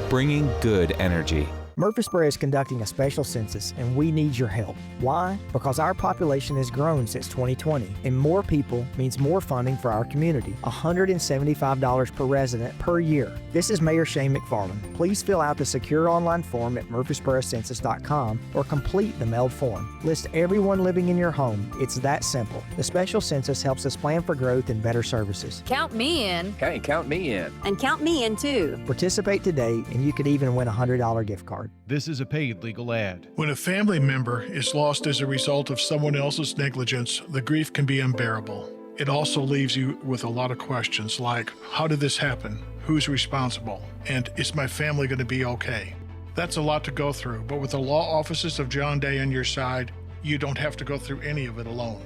bringing good energy. Murfreesboro is conducting a special census, and we need your help. Why? Because our population has grown since 2020, and more people means more funding for our community. $175 per resident per year. This is Mayor Shane McFarland. Please fill out the secure online form at murfreesborocensus.com or complete the mailed form. List everyone living in your home. It's that simple. The special census helps us plan for growth and better services. Count me in. Hey, count me in. And count me in too. Participate today, and you could even win a $100 gift card. This is a paid legal ad. When a family member is lost as a result of someone else's negligence, the grief can be unbearable. It also leaves you with a lot of questions like, how did this happen? Who's responsible? And is my family going to be okay? That's a lot to go through, but with the law offices of John Day on your side, you don't have to go through any of it alone.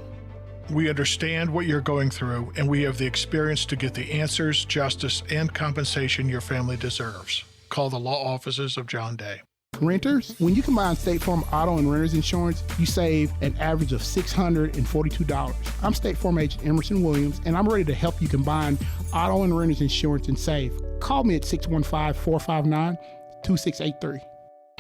We understand what you're going through, and we have the experience to get the answers, justice, and compensation your family deserves. Call the law offices of John Day. Renters, when you combine State Farm auto and renter's insurance, you save an average of $642. I'm State Farm agent Emerson Williams, and I'm ready to help you combine auto and renter's insurance and save. Call me at 615-459-2683.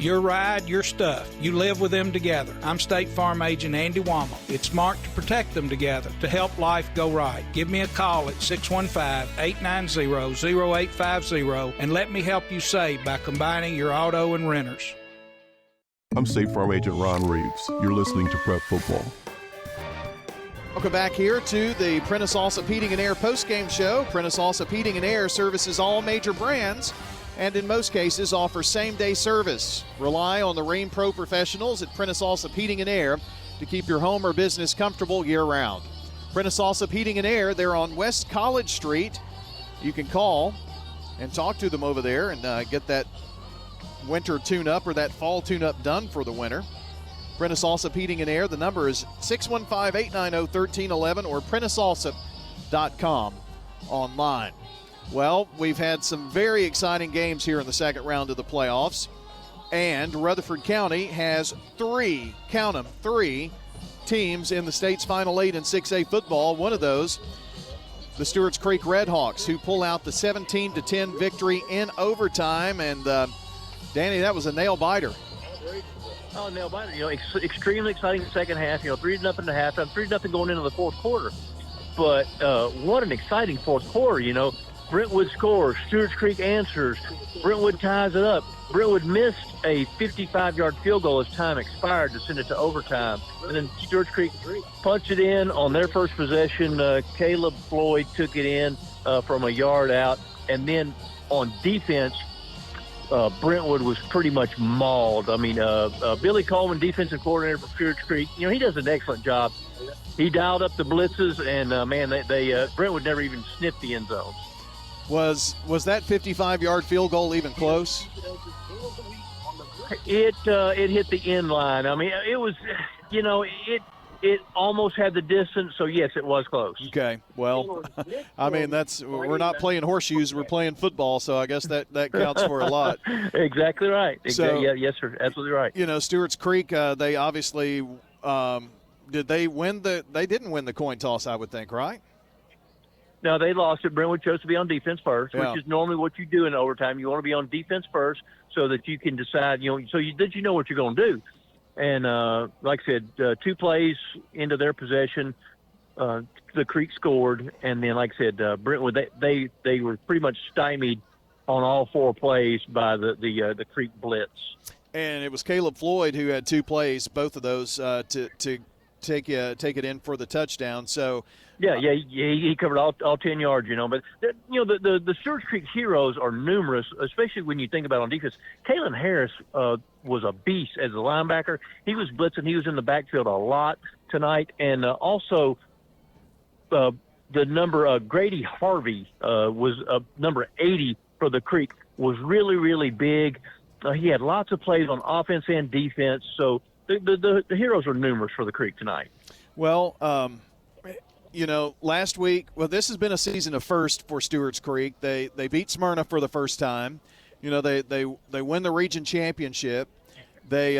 Your ride, your stuff. You live with them together. I'm State Farm agent Andy Wommel. It's smart to protect them together, to help life go right. Give me a call at 615-890-0850 and let me help you save by combining your auto and renters. I'm State Farm agent Ron Reeves. You're listening to Prep Football. Welcome back here to the Prentice Allsup Heating and Air postgame show. Prentice Allsup Heating and Air services all major brands and in most cases offer same-day service. Rely on the Rain Pro professionals at Prentice Allsup Heating and Air to keep your home or business comfortable year-round. Prentice Allsup Heating and Air, they're on West College Street. You can call and talk to them over there and get that winter tune-up or that fall tune-up done for the winter. Prentice Allsup Heating and Air, the number is 615-890-1311 or PrenticeAllsup.com online. Well, we've had some very exciting games here in the second round of the playoffs, and Rutherford County has three teams in the state's Final 8 in 6A football. One of those, the Stewart's Creek Redhawks, who pull out the 17-10 victory in overtime. And, Danny, that was a nail-biter. Oh, nail-biter. You know, extremely exciting second half. You know, 3-0 in the halftime, 3-0 going into the fourth quarter. But what an exciting fourth quarter, you know. Brentwood scores. Stewart's Creek answers. Brentwood ties it up. Brentwood missed a 55-yard field goal as time expired to send it to overtime. And then Stewart's Creek punched it in on their first possession. Caleb Floyd took it in from a yard out. And then on defense, Brentwood was pretty much mauled. I mean, Billy Coleman, defensive coordinator for Stewart's Creek, he does an excellent job. He dialed up the blitzes, and, Brentwood never even sniffed the end zone. Was that 55-yard field goal even close? It hit the end line. I mean, it was, it almost had the distance, so yes, it was close. Okay, well, I mean, we're not playing horseshoes, we're playing football, so I guess that counts for a lot. Exactly right. So, yes, sir, absolutely right. Stewart's Creek, they obviously they didn't win the coin toss, I would think, right? No, they lost it. Brentwood chose to be on defense first, Yeah. which is normally what you do in overtime. You want to be on defense first so that you can decide, that you know what you're going to do. And like I said, 2 plays into their possession, the Creek scored. And then, like I said, Brentwood, they were pretty much stymied on all 4 plays by the Creek blitz. And it was Caleb Floyd who had 2 plays, both of those to take it in for the touchdown. So. Yeah, he covered all 10 yards, But, the Stewart's Creek heroes are numerous, especially when you think about on defense. Kalen Harris was a beast as a linebacker. He was blitzing. He was in the backfield a lot tonight. And also the number Grady Harvey was number 80 for the Creek, was really, really big. He had lots of plays on offense and defense. So the heroes are numerous for the Creek tonight. Well, last week, this has been a season of first for Stewart's Creek. They beat Smyrna for the first time. They win the region championship. They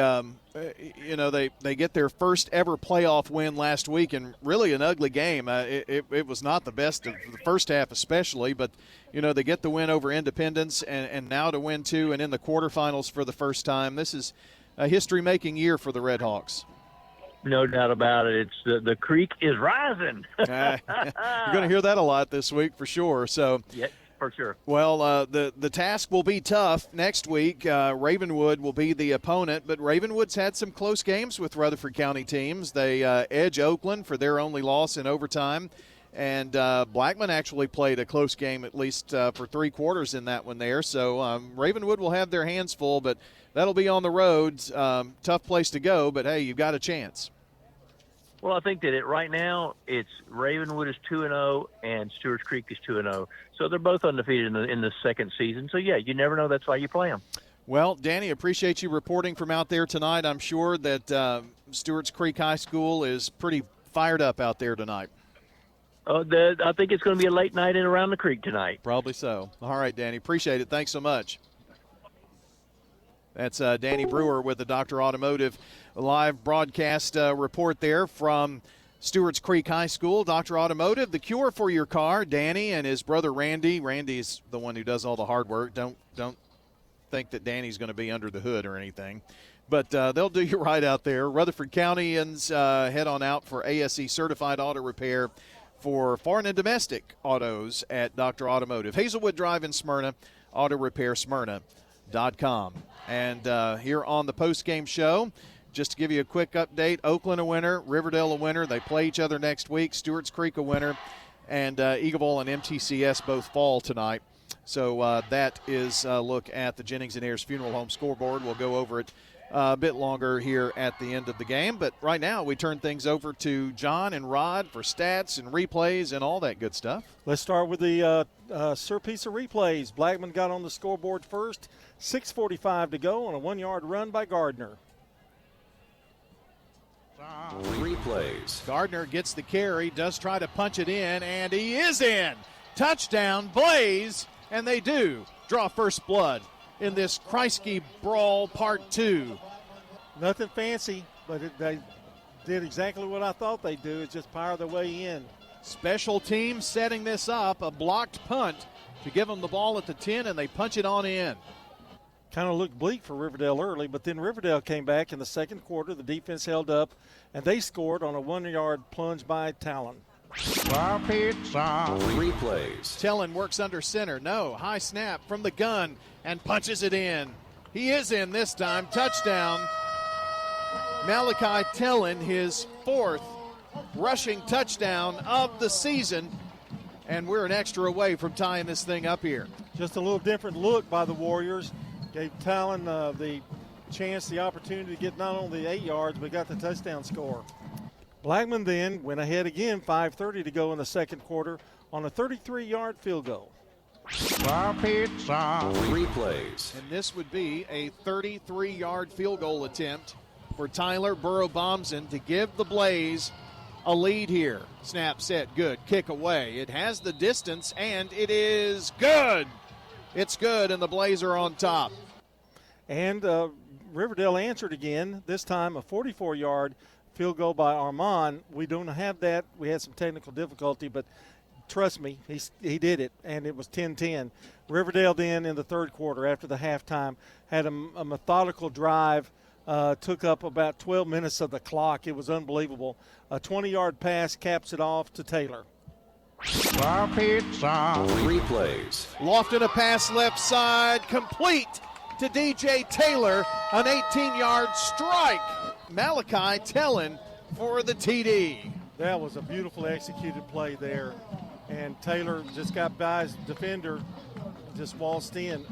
get their first ever playoff win last week, and really an ugly game. It was not the best of the first half, especially, but they get the win over Independence, and now to win 2 and in the quarterfinals for the first time. This is a history-making year for the Red Hawks. No doubt about it. It's the Creek is rising. You're going to hear that a lot this week for sure. So, yeah, for sure. Well, the task will be tough next week. Ravenwood will be the opponent, but Ravenwood's had some close games with Rutherford County teams. They edge Oakland for their only loss in overtime, and Blackman actually played a close game at least for 3 quarters in that one there. So Ravenwood will have their hands full, but that'll be on the road. Tough place to go, but hey, you've got a chance. Well, I think that right now it's Ravenwood is 2-0 and Stewart's Creek is 2-0. So they're both undefeated in the second season. So, yeah, you never know. That's why you play them. Well, Danny, appreciate you reporting from out there tonight. I'm sure that Stewart's Creek High School is pretty fired up out there tonight. I think it's going to be a late night in around the creek tonight. Probably so. All right, Danny. Appreciate it. Thanks so much. That's Danny Brewer with the Dr. Automotive live broadcast report there from Stewart's Creek High School. Dr. Automotive, the cure for your car. Danny and his brother Randy. Randy's the one who does all the hard work. Don't think that Danny's going to be under the hood or anything. But they'll do you right out there. Rutherford Countyans head on out for ASE certified auto repair for foreign and domestic autos at Dr. Automotive. Hazelwood Drive in Smyrna, autorepair.smyrna.com. And here on the post-game show, just to give you a quick update, Oakland a winner, Riverdale a winner. They play each other next week. Stewart's Creek a winner, and Eagleville and MTCS both fall tonight. So that is a look at the Jennings and Ayers Funeral Home scoreboard. We'll go over it a bit longer here at the end of the game. But right now we turn things over to John and Rod for stats and replays and all that good stuff. Let's start with the Sir Piece of replays. Blackman got on the scoreboard first. 6:45 to go on a 1-yard run by Gardner. Replays. Gardner gets the carry, does try to punch it in, and he is in. Touchdown, Blaze, and they do draw first blood in this Kreisky Brawl Part 2. Nothing fancy, but they did exactly what I thought they'd do, is just power their way in. Special teams setting this up, a blocked punt to give them the ball at the 10, and they punch it on in. Kind of looked bleak for Riverdale early, but then Riverdale came back in the second quarter. The defense held up, and they scored on a 1-yard plunge by Talon. Replays. Tellin works under center. No, high snap from the gun and punches it in. He is in this time. Touchdown. Malachi Tellin, his 4th rushing touchdown of the season. And we're an extra away from tying this thing up here. Just a little different look by the Warriors. Gave Tallon the chance, the opportunity to get not only the 8 yards, but got the touchdown score. Blackman then went ahead again, 5:30 to go in the second quarter on a 33-yard field goal. Replays. And this would be a 33-yard field goal attempt for Tyler Burrow-Bomson to give the Blaze a lead here. Snap, set, good. Kick away. It has the distance, and it is good. It's good, and the Blaze are on top. And Riverdale answered again, this time a 44-yard field goal by Armand. We don't have that. We had some technical difficulty, but trust me, he did it, and it was 10-10. Riverdale then in the third quarter after the halftime had a methodical drive, took up about 12 minutes of the clock. It was unbelievable. A 20-yard pass caps it off to Taylor. Replays. Lofted a pass left side, complete to DJ Taylor, an 18-yard strike. Malachi Tellin for the TD. That was a beautiful executed play there. And Taylor just got by his defender, just waltzed in.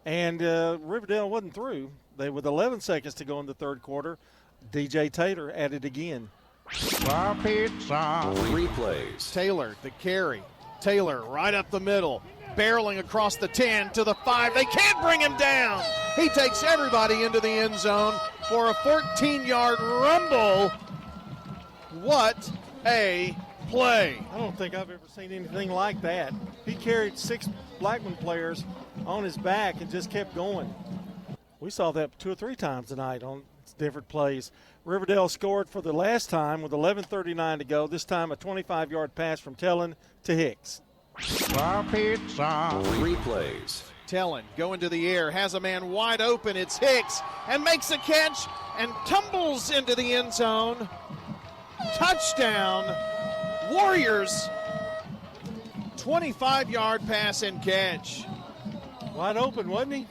And Riverdale wasn't through. They with 11 seconds to go in the third quarter. DJ Taylor added again. Replays. Taylor, the carry. Taylor right up the middle, barreling across the 10 to the 5. They can't bring him down. He takes everybody into the end zone for a 14-yard rumble. What a play. I don't think I've ever seen anything like that. He carried 6 Blackman players on his back and just kept going. We saw that 2 or 3 times tonight on different plays. Riverdale scored for the last time with 11:39 to go. This time a 25-yard pass from Tellin to Hicks. Replays. Tellin going to the air, has a man wide open. It's Hicks, and makes a catch and tumbles into the end zone. Touchdown, Warriors. 25-yard pass and catch. Wide open, wasn't he?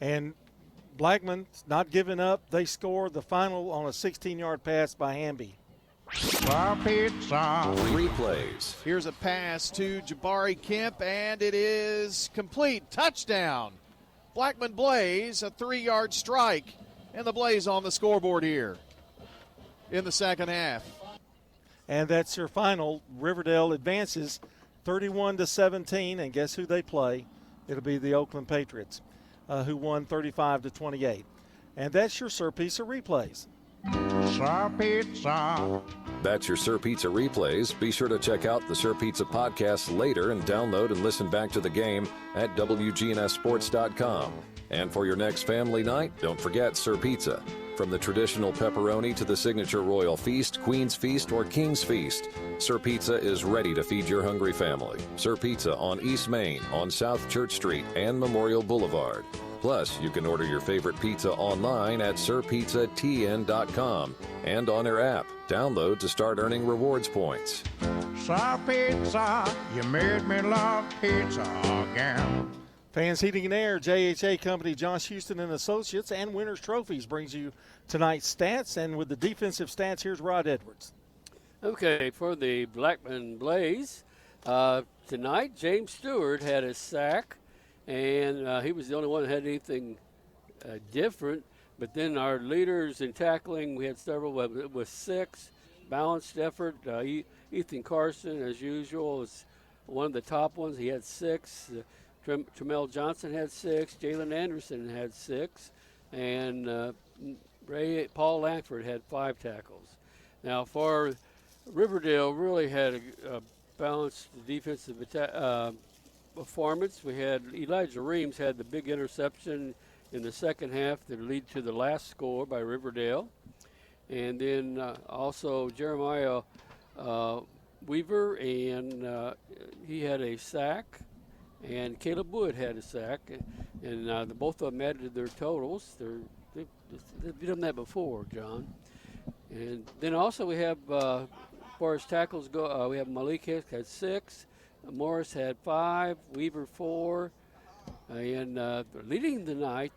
And Blackman not giving up. They score the final on a 16-yard pass by Hamby. Replays. Here's a pass to Jabari Kemp, and it is complete. Touchdown. Blackman Blaze, a 3-yard strike, and the Blaze on the scoreboard here in the second half. And that's your final. Riverdale advances 31-17, and guess who they play? It'll be the Oakland Patriots, who won 35-28. And that's your Sir Pizza Replays. Sir Pizza. That's your Sir Pizza Replays. Be sure to check out the Sir Pizza podcast later and download and listen back to the game at WGNSSports.com. And for your next family night, don't forget Sir Pizza. From the traditional pepperoni to the signature royal feast, Queen's Feast, or King's Feast, Sir Pizza is ready to feed your hungry family. Sir Pizza on East Main, on South Church Street, and Memorial Boulevard. Plus, you can order your favorite pizza online at sirpizzatn.com and on their app. Download to start earning rewards points. Sir Pizza, you made me love pizza again. Fans Heating and Air, JHA Company, Josh Houston and Associates, and Winners Trophies brings you tonight's stats. And with the defensive stats, here's Rod Edwards. Okay, for the Blackman Blaze, tonight James Stewart had a sack, and he was the only one that had anything different. But then our leaders in tackling, we had several with 6. Balanced effort. Ethan Carson, as usual, was one of the top ones. He had 6. Tramel Johnson had 6. Jalen Anderson had 6. And Paul Langford had 5 tackles. Now, for Riverdale, really had a balanced defensive performance. We had Elijah Reams had the big interception in the second half that lead to the last score by Riverdale. And then also Jeremiah Weaver, and he had a sack. And Caleb Wood had a sack, and both of them added their totals. They've done that before, John. And then also we have far as tackles go, we have Malik Hicks had 6, Morris had 5, Weaver 4, and leading the night,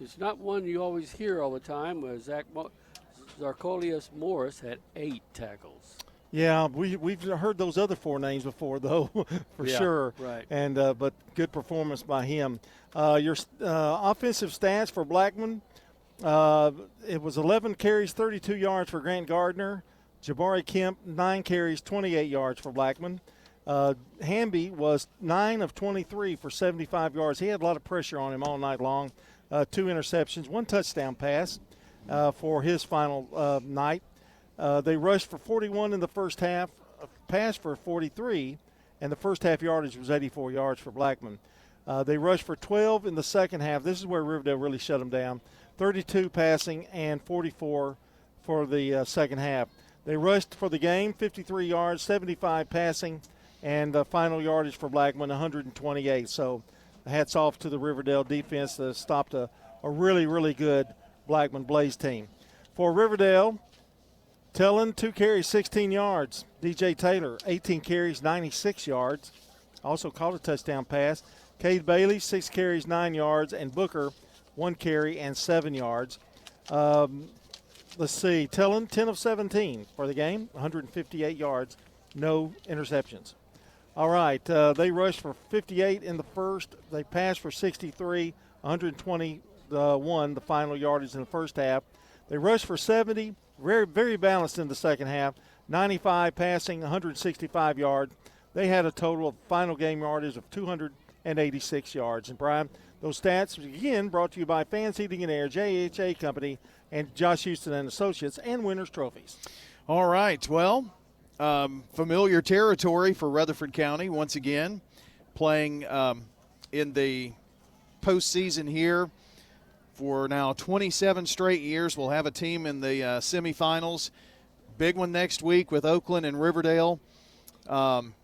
it's not one you always hear all the time, Zarkolius Morris had 8 tackles. Yeah, we've heard those other 4 names before, though, for sure. Right. And but good performance by him. Your offensive stats for Blackman, it was 11 carries, 32 yards for Grant Gardner. Jabari Kemp, 9 carries, 28 yards for Blackman. Hamby was 9 of 23 for 75 yards. He had a lot of pressure on him all night long. 2 interceptions, 1 touchdown pass for his final night. They rushed for 41 in the first half, passed for 43, and the first half yardage was 84 yards for Blackman. They rushed for 12 in the second half. This is where Riverdale really shut them down. 32 passing and 44 for the second half. They rushed for the game, 53 yards, 75 passing, and the final yardage for Blackman, 128. So hats off to the Riverdale defense that stopped a really, really good Blackman Blaze team. For Riverdale, Tellin, 2 carries, 16 yards. DJ Taylor, 18 carries, 96 yards. Also caught a touchdown pass. Cade Bailey, 6 carries, 9 yards. And Booker, 1 carry and 7 yards. Let's see. Tellin, 10 of 17 for the game, 158 yards, no interceptions. All right. They rushed for 58 in the first. They passed for 63, 121 the final yardage in the first half. They rushed for 70, very, very balanced in the second half, 95 passing, 165 yards. They had a total of final game yardage of 286 yards. And, Brian, those stats, again, brought to you by Fans Heating and Air, JHA Company, and Josh Houston and Associates, and Winners Trophies. All right. Well, familiar territory for Rutherford County once again, playing in the postseason here for now 27 straight years. We'll have a team in the semifinals. Big one next week with Oakland and Riverdale. John,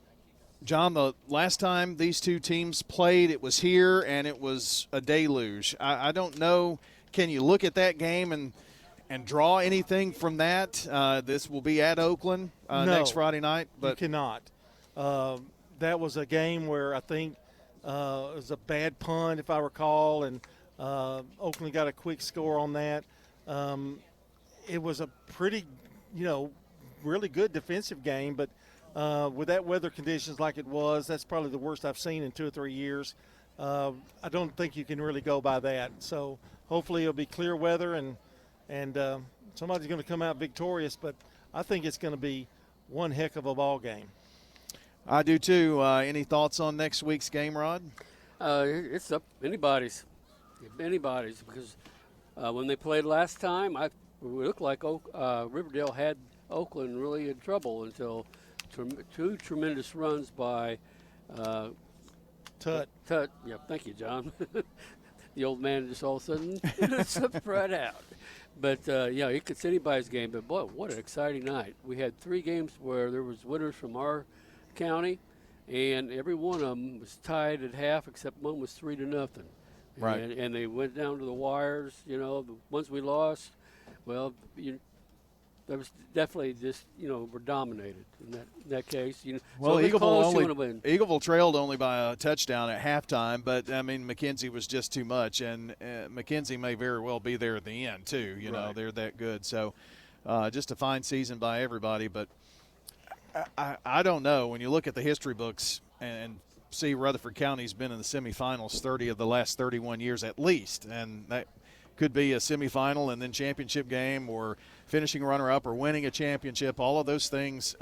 the last time these two teams played, it was here, and it was a deluge. I don't know. Can you look at that game and draw anything from that? This will be at Oakland next Friday night. But you cannot. That was a game where I think it was a bad punt, if I recall, and Oakland got a quick score on that. It was a pretty, really good defensive game, but with that weather conditions like it was, that's probably the worst I've seen in 2 or 3 years. I don't think you can really go by that. So hopefully it'll be clear weather and somebody's going to come out victorious, but I think it's going to be one heck of a ball game. I do too. Any thoughts on next week's game, Rod? It's up anybody's, because when they played last time, it looked like Riverdale had Oakland really in trouble until 2 tremendous runs by Tut. Yeah, thank you, John. The old man just all of a sudden slipped right out. But, it's anybody's game. But, boy, what an exciting night. We had 3 games where there was winners from our county, and every one of them was tied at half except one was 3-0. Right. And they went down to the wires. The ones we lost, well, that was definitely just, we're dominated in that case. Well, so Eagleville trailed only by a touchdown at halftime, but, McKenzie was just too much, and McKenzie may very well be there at the end, too. Right. They're that good. So just a fine season by everybody, but I don't know. When you look at the history books and see Rutherford County's been in the semifinals 30 of the last 31 years at least, and that could be a semifinal and then championship game or finishing runner-up or winning a championship, all of those things.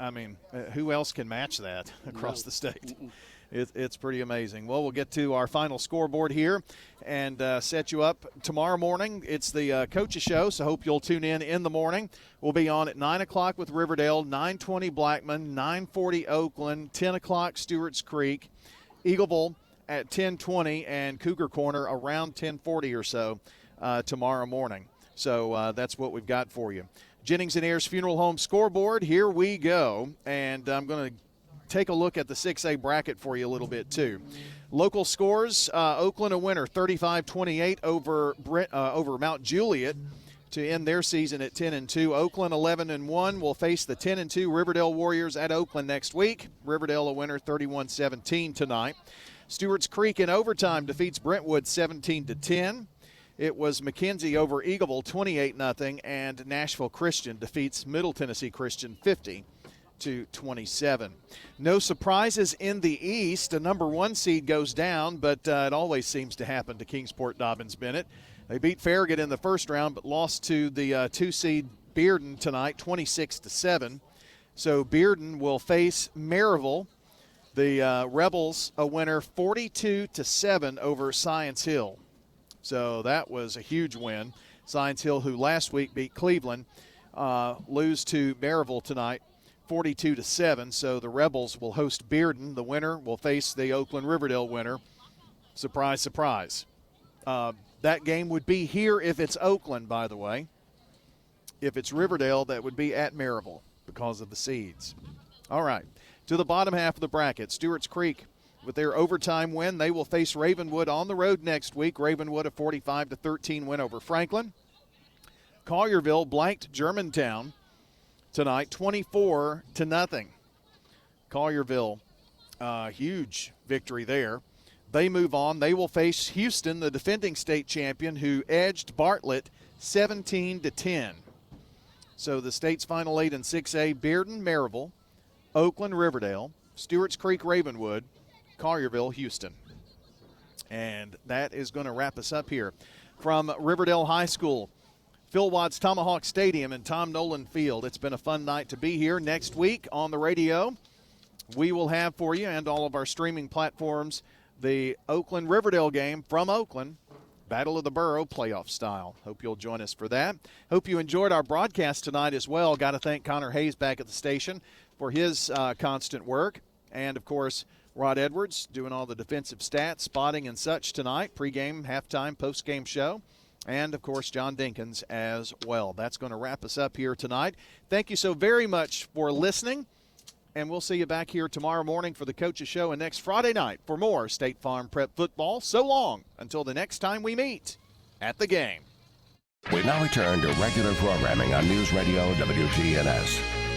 Who else can match that across the state? It's pretty amazing. Well, we'll get to our final scoreboard here and set you up tomorrow morning. It's the Coaches Show, so hope you'll tune in the morning. We'll be on at 9 o'clock with Riverdale, 9:20 Blackman, 9:40 Oakland, 10 o'clock Stewart's Creek, Eagleville at 10:20, and Cougar Corner around 10:40 or so tomorrow morning. So that's what we've got for you. Jennings & Ayers Funeral Home scoreboard, here we go. And I'm going to take a look at the 6A bracket for you a little bit too. Local scores, Oakland a winner, 35-28 over Mount Juliet. to end their season at 10-2. Oakland 11-1 will face the 10-2 Riverdale Warriors at Oakland next week. Riverdale a winner 31-17 tonight. Stewart's Creek in overtime defeats Brentwood 17-10. It was McKenzie over Eagleville 28-0, and Nashville Christian defeats Middle Tennessee Christian 50-27. No surprises in the East. A number 1 seed goes down, but it always seems to happen to Kingsport Dobbins-Bennett. They beat Farragut in the first round, but lost to the 2 seed Bearden tonight, 26-7. So Bearden will face Maryville. The Rebels a winner 42-7 over Science Hill. So that was a huge win. Science Hill, who last week beat Cleveland, lose to Maryville tonight, 42-7. So the Rebels will host Bearden. The winner will face the Oakland Riverdale winner. Surprise, surprise. That game would be here if it's Oakland, by the way. If it's Riverdale, that would be at Maryville because of the seeds. All right, to the bottom half of the bracket. Stewart's Creek, with their overtime win, they will face Ravenwood on the road next week. Ravenwood a 45-13 win over Franklin. Collierville blanked Germantown tonight, 24-0. Collierville, huge victory there. They move on. They will face Houston, the defending state champion, who edged Bartlett 17-10. So the state's final 8 in 6A, Bearden, Maryville, Oakland, Riverdale, Stewart's Creek, Ravenwood, Collierville, Houston. And that is going to wrap us up here from Riverdale High School, Phil Watts Tomahawk Stadium and Tom Nolan Field. It's been a fun night to be here. Next week on the radio, we will have for you and all of our streaming platforms the Oakland-Riverdale game from Oakland, Battle of the Borough playoff style. Hope you'll join us for that. Hope you enjoyed our broadcast tonight as well. Got to thank Connor Hayes back at the station for his constant work. And, of course, Rod Edwards doing all the defensive stats, spotting and such tonight, pregame, halftime, postgame show. And, of course, John Dinkins as well. That's going to wrap us up here tonight. Thank you so very much for listening. And we'll see you back here tomorrow morning for the Coaches Show and next Friday night for more State Farm Prep football. So long until the next time we meet at the game. We now return to regular programming on News Radio WGNS.